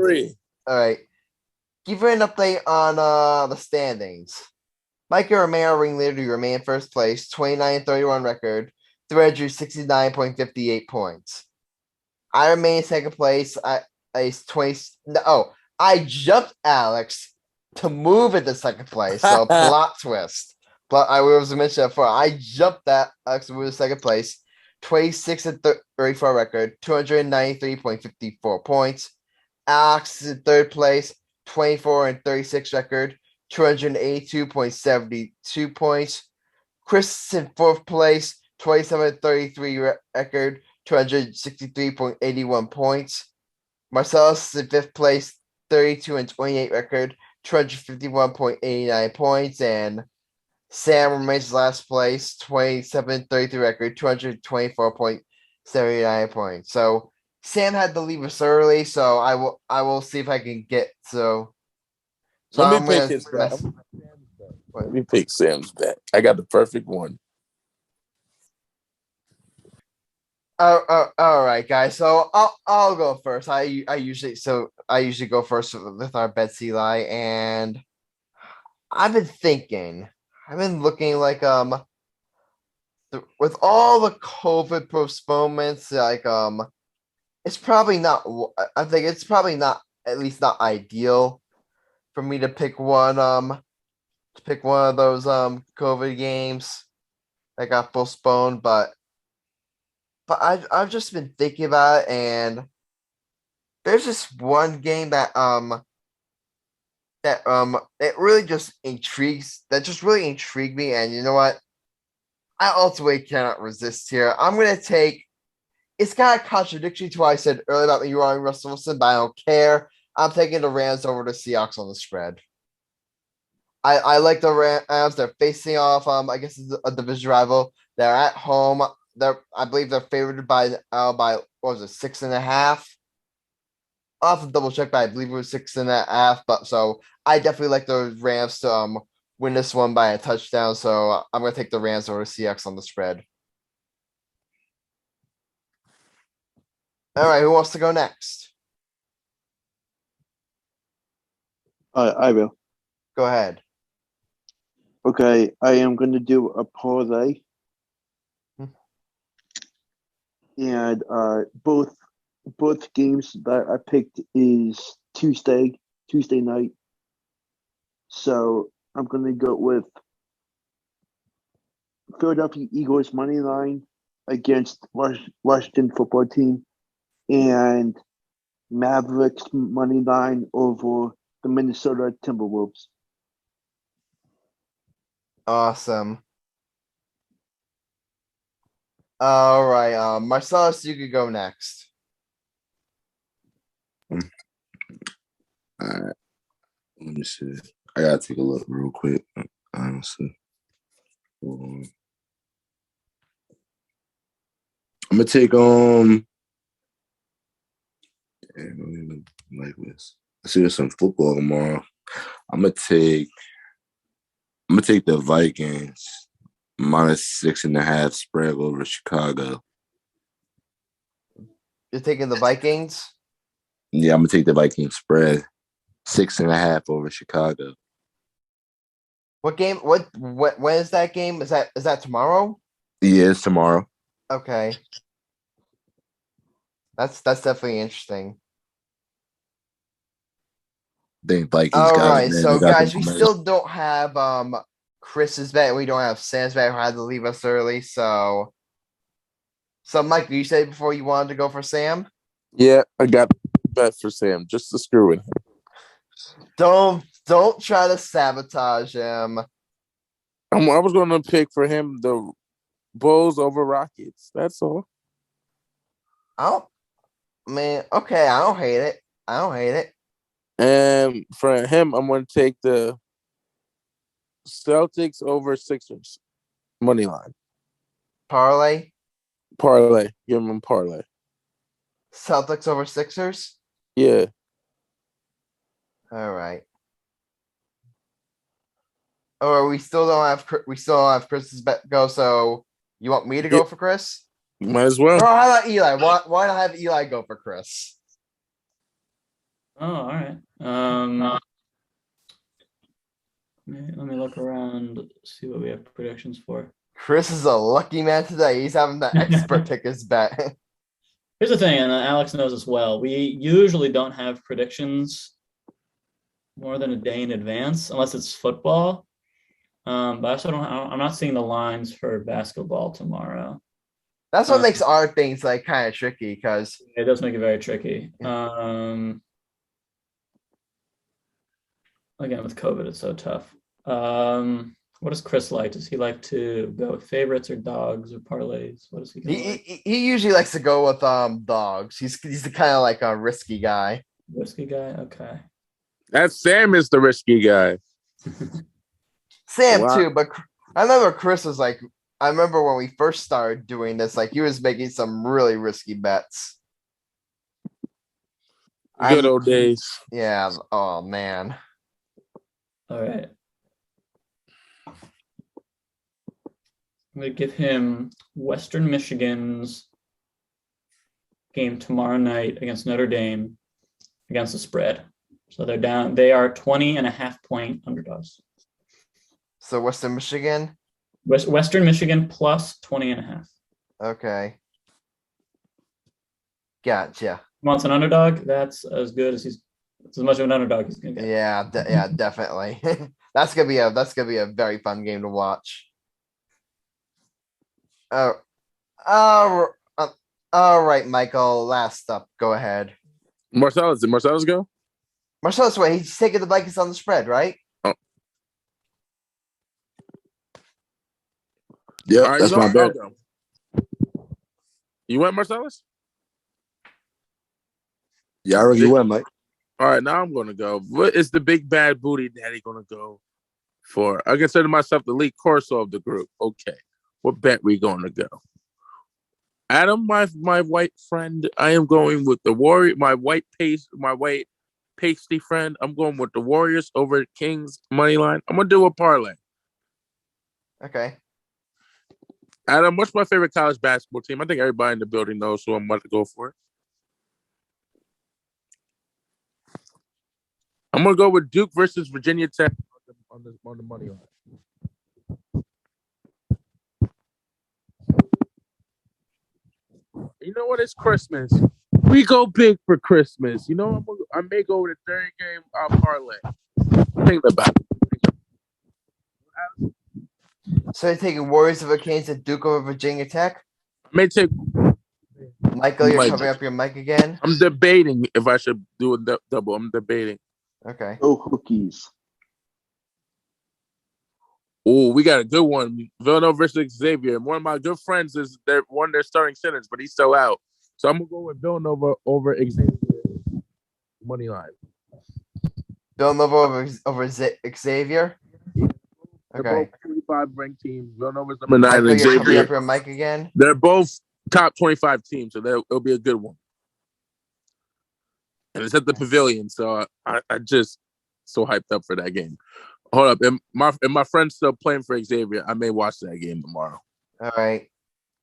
Speaker 1: All right. Give you an update on the standings. Micah Romero, ringleader, you remain in first place, 29-31 record, 369.58 points. I remain in second place. I jumped Alex to move into second place. So plot twist. But I was mentioned before. I jumped that Alex to move to second place, 26-34 record, 293.54 points. Alex is in third place, 24-36 record, 282.72 points. Chris in fourth place, 27-33 record, 263.81 points. Marcellus in fifth place, 32-28 record, 251.89 points. And Sam remains last place, 27-33 record, 224.79 points. So Sam had to leave us early, so I will see if I can get so.
Speaker 2: Let me pick Sam's bet. I got the perfect one.
Speaker 1: All right, guys. So I'll go first. I usually go first with our bets, Eli, and I've been looking like with all the COVID postponements, like it's probably not. I think it's probably not, at least not ideal for me to pick one of those COVID games that got postponed, but I've just been thinking about it, and there's just one game that it really just really intrigued me, and you know what? I ultimately cannot resist here. I'm gonna take. It's kind of contradictory to what I said earlier about me wrong Russell Wilson, but I don't care. I'm taking the Rams over the Seahawks on the spread. I like the Rams. They're facing off. I guess it's a division rival. They're at home. I believe they're favored by what was it, 6.5? I'll have to double check, but I believe it was 6.5. But so I definitely like the Rams to win this one by a touchdown. So I'm gonna take the Rams over Seahawks on the spread. All right, who wants to go next?
Speaker 3: I will.
Speaker 1: Go ahead.
Speaker 3: Okay, I am going to do a parlay. And both games that I picked is Tuesday night. So I'm going to go with Philadelphia Eagles money line against Washington football team, and Mavericks money line over the Minnesota Timberwolves.
Speaker 1: Awesome. All right, Marcellus, you could go next.
Speaker 6: All right. Let me see. I gotta take a look real quick. Honestly, I'm gonna take I don't even like this. I see there's some football tomorrow. I'm gonna take the Vikings -6.5 spread over Chicago.
Speaker 1: You're taking the Vikings?
Speaker 6: Yeah, I'm gonna take the Vikings spread 6.5 over Chicago.
Speaker 1: What game? What? When is that game? Is that tomorrow?
Speaker 6: Yeah, it's tomorrow.
Speaker 1: Okay. That's definitely interesting.
Speaker 6: Think Vikings
Speaker 1: All
Speaker 6: got
Speaker 1: right,
Speaker 6: it, man.
Speaker 1: so
Speaker 6: They got
Speaker 1: guys,
Speaker 6: the
Speaker 1: we
Speaker 6: momentum.
Speaker 1: still don't have Chris's bet. We don't have Sam's bet. Who had to leave us early. So Mike, you said before you wanted to go for Sam.
Speaker 2: Yeah, I got a bet for Sam just to screw with him.
Speaker 1: Don't try to sabotage him.
Speaker 2: I was going to pick for him the Bulls over Rockets. That's all.
Speaker 1: Oh, man. Okay, I don't hate it.
Speaker 2: And for him, I'm going to take the Celtics over Sixers money line.
Speaker 1: Parlay.
Speaker 2: Give him parlay.
Speaker 1: Celtics over Sixers.
Speaker 2: Yeah.
Speaker 1: All right. Or we still don't have Chris's bet go. So you want me to go for Chris?
Speaker 2: Might as well.
Speaker 1: Or how about Eli? Why not have Eli go for Chris?
Speaker 5: Oh, all right. Let me look around, see what we have predictions for.
Speaker 1: Chris is a lucky man today. He's having the expert pick his bet.
Speaker 5: Here's the thing, and Alex knows as well. We usually don't have predictions more than a day in advance, unless it's football. But I also I'm not seeing the lines for basketball tomorrow.
Speaker 1: That's what makes our things like kind of tricky, because
Speaker 5: it does make it very tricky. Again, with COVID, it's so tough. What does Chris like? Does he like to go with favorites or dogs or parlays? What does he like?
Speaker 1: He usually likes to go with dogs. He's the kind of like a risky guy.
Speaker 5: Risky guy? Okay.
Speaker 2: That Sam is the risky guy.
Speaker 1: Sam too, but I remember Chris was like, I remember when we first started doing this, like he was making some really risky bets.
Speaker 2: Good old days.
Speaker 1: Yeah. Oh man.
Speaker 5: All right. I'm going to give him Western Michigan's game tomorrow night against Notre Dame against the spread. So they're down. They are 20.5-point underdogs.
Speaker 1: So Western Michigan?
Speaker 5: Western Michigan plus 20.5.
Speaker 1: Okay. Gotcha.
Speaker 5: Wants an underdog? That's as good as that's as much of an underdog he's going to get.
Speaker 1: Yeah, definitely. That's gonna be a very fun game to watch. All right, Michael. Last up, go ahead.
Speaker 2: Marcellus, did Marcellus go?
Speaker 1: Marcellus, wait, he's taking the Vikings on the spread, right?
Speaker 6: Oh. Yeah,
Speaker 2: right,
Speaker 6: that's my bet.
Speaker 2: You went, Marcellus?
Speaker 6: Yeah, I already went, Mike.
Speaker 2: All right, now I'm going to go. What is the big bad booty daddy going to go for? I consider myself the lead Corso of the group. Okay, what bet we going to go? Adam, my white friend, I am going with the Warrior. My white pasty friend. I'm going with the Warriors over Kings money line. I'm going to do a parlay.
Speaker 1: Okay.
Speaker 2: Adam, what's my favorite college basketball team? I think everybody in the building knows who I'm about to go for. I'm gonna go with Duke versus Virginia Tech on the money line. You know what? It's Christmas. We go big for Christmas. You know, I may go with a 30-game parlay. Think about it.
Speaker 1: So you're taking Warriors over Canes and Duke over Virginia Tech?
Speaker 2: I may take.
Speaker 1: Michael, you're
Speaker 2: Mike.
Speaker 1: covering up your mic again?
Speaker 2: I'm debating if I should do a double. I'm debating.
Speaker 1: Okay.
Speaker 3: Go Hokies.
Speaker 2: Oh, we got a good one. Villanova versus Xavier. One of my good friends is one of their starting centers, but he's still out. So I'm gonna go with Villanova over Xavier. Money line.
Speaker 1: Villanova over Xavier?
Speaker 2: They're
Speaker 1: Okay.
Speaker 2: both 25 ranked teams. Villanova's number 9
Speaker 1: Michael,
Speaker 2: and
Speaker 1: you're covering
Speaker 2: Xavier.
Speaker 1: up your mic again?
Speaker 2: They're both top 25 teams, so it'll be a good one. And it's at the Pavilion, so I just so hyped up for that game. Hold up, and my friend's still playing for Xavier. I may watch that game tomorrow.
Speaker 1: All right.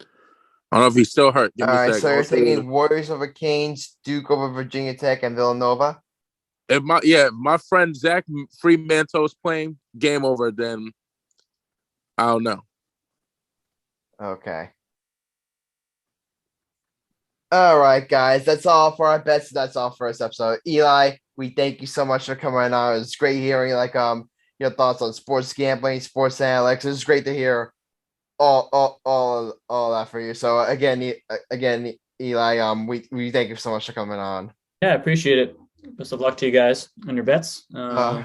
Speaker 2: I don't know if he's still hurt. Give
Speaker 1: All
Speaker 2: me a
Speaker 1: right,
Speaker 2: second.
Speaker 1: so you're
Speaker 2: Also,
Speaker 1: taking Warriors over Canes, Duke over Virginia Tech, and Villanova?
Speaker 2: if my friend Zach Freemanto's playing, game over, then I don't know.
Speaker 1: Okay. All right, guys. That's all for our bets. That's all for this episode. Eli, we thank you so much for coming on. It was great hearing your thoughts on sports gambling, sports analytics. It was great to hear all that for you. So again, Eli, we thank you so much for coming on.
Speaker 5: Yeah, I appreciate it. Best of luck to you guys on your bets.
Speaker 1: Yeah,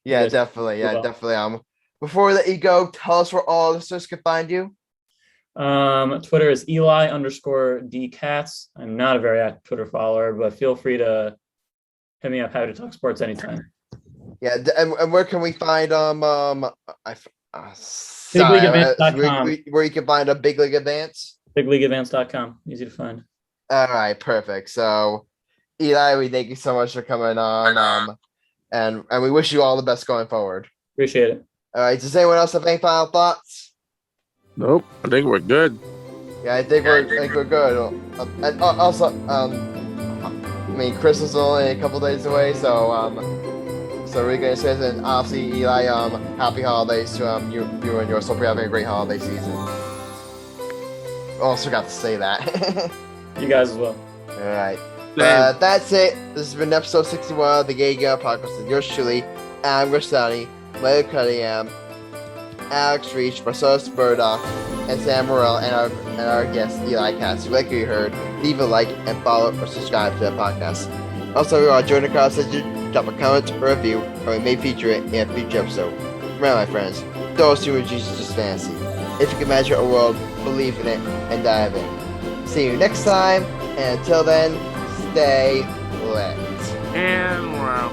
Speaker 5: Yes.
Speaker 1: definitely. Yeah, definitely. Before we let you go, tell us where all listeners can find you.
Speaker 5: Twitter is Eli_D Katz. I'm not a very active Twitter follower, but feel free to hit me up. Happy to talk sports anytime.
Speaker 1: Yeah, and where can we find
Speaker 5: BigLeagueAdvance.com.
Speaker 1: where you can find a Big League Advance?
Speaker 5: BigLeagueAdvance.com. Easy to find.
Speaker 1: All right, perfect. So, Eli, we thank you so much for coming on, and we wish you all the best going forward.
Speaker 5: Appreciate it.
Speaker 1: All right, does anyone else have any final thoughts?
Speaker 2: Nope, I think we're good.
Speaker 1: Yeah, I think we're good. And also, I mean, Christmas is only a couple days away, so we're gonna say, and obviously, Eli, happy holidays to you and yours. Hope you're having a great holiday season. Also, got to say that.
Speaker 5: You guys as well.
Speaker 1: All right. That's it. This has been episode 61 of the Gay Gale Podcast. And yours truly, I'm Grassani, Michael Cunningham, Alex Reich, Marcellus Murdock, and Sam Morell, and our guest, Eli Katz. If you like what you heard, leave a like and follow or subscribe to the podcast. Also, if you want to join the conversation, drop a comment or review, or we may feature it in a future episode. Remember, my friends, don't assume Jesus is just fantasy. If you can imagine a world, believe in it, and dive in. See you next time, and until then, stay lit.
Speaker 2: And we're out.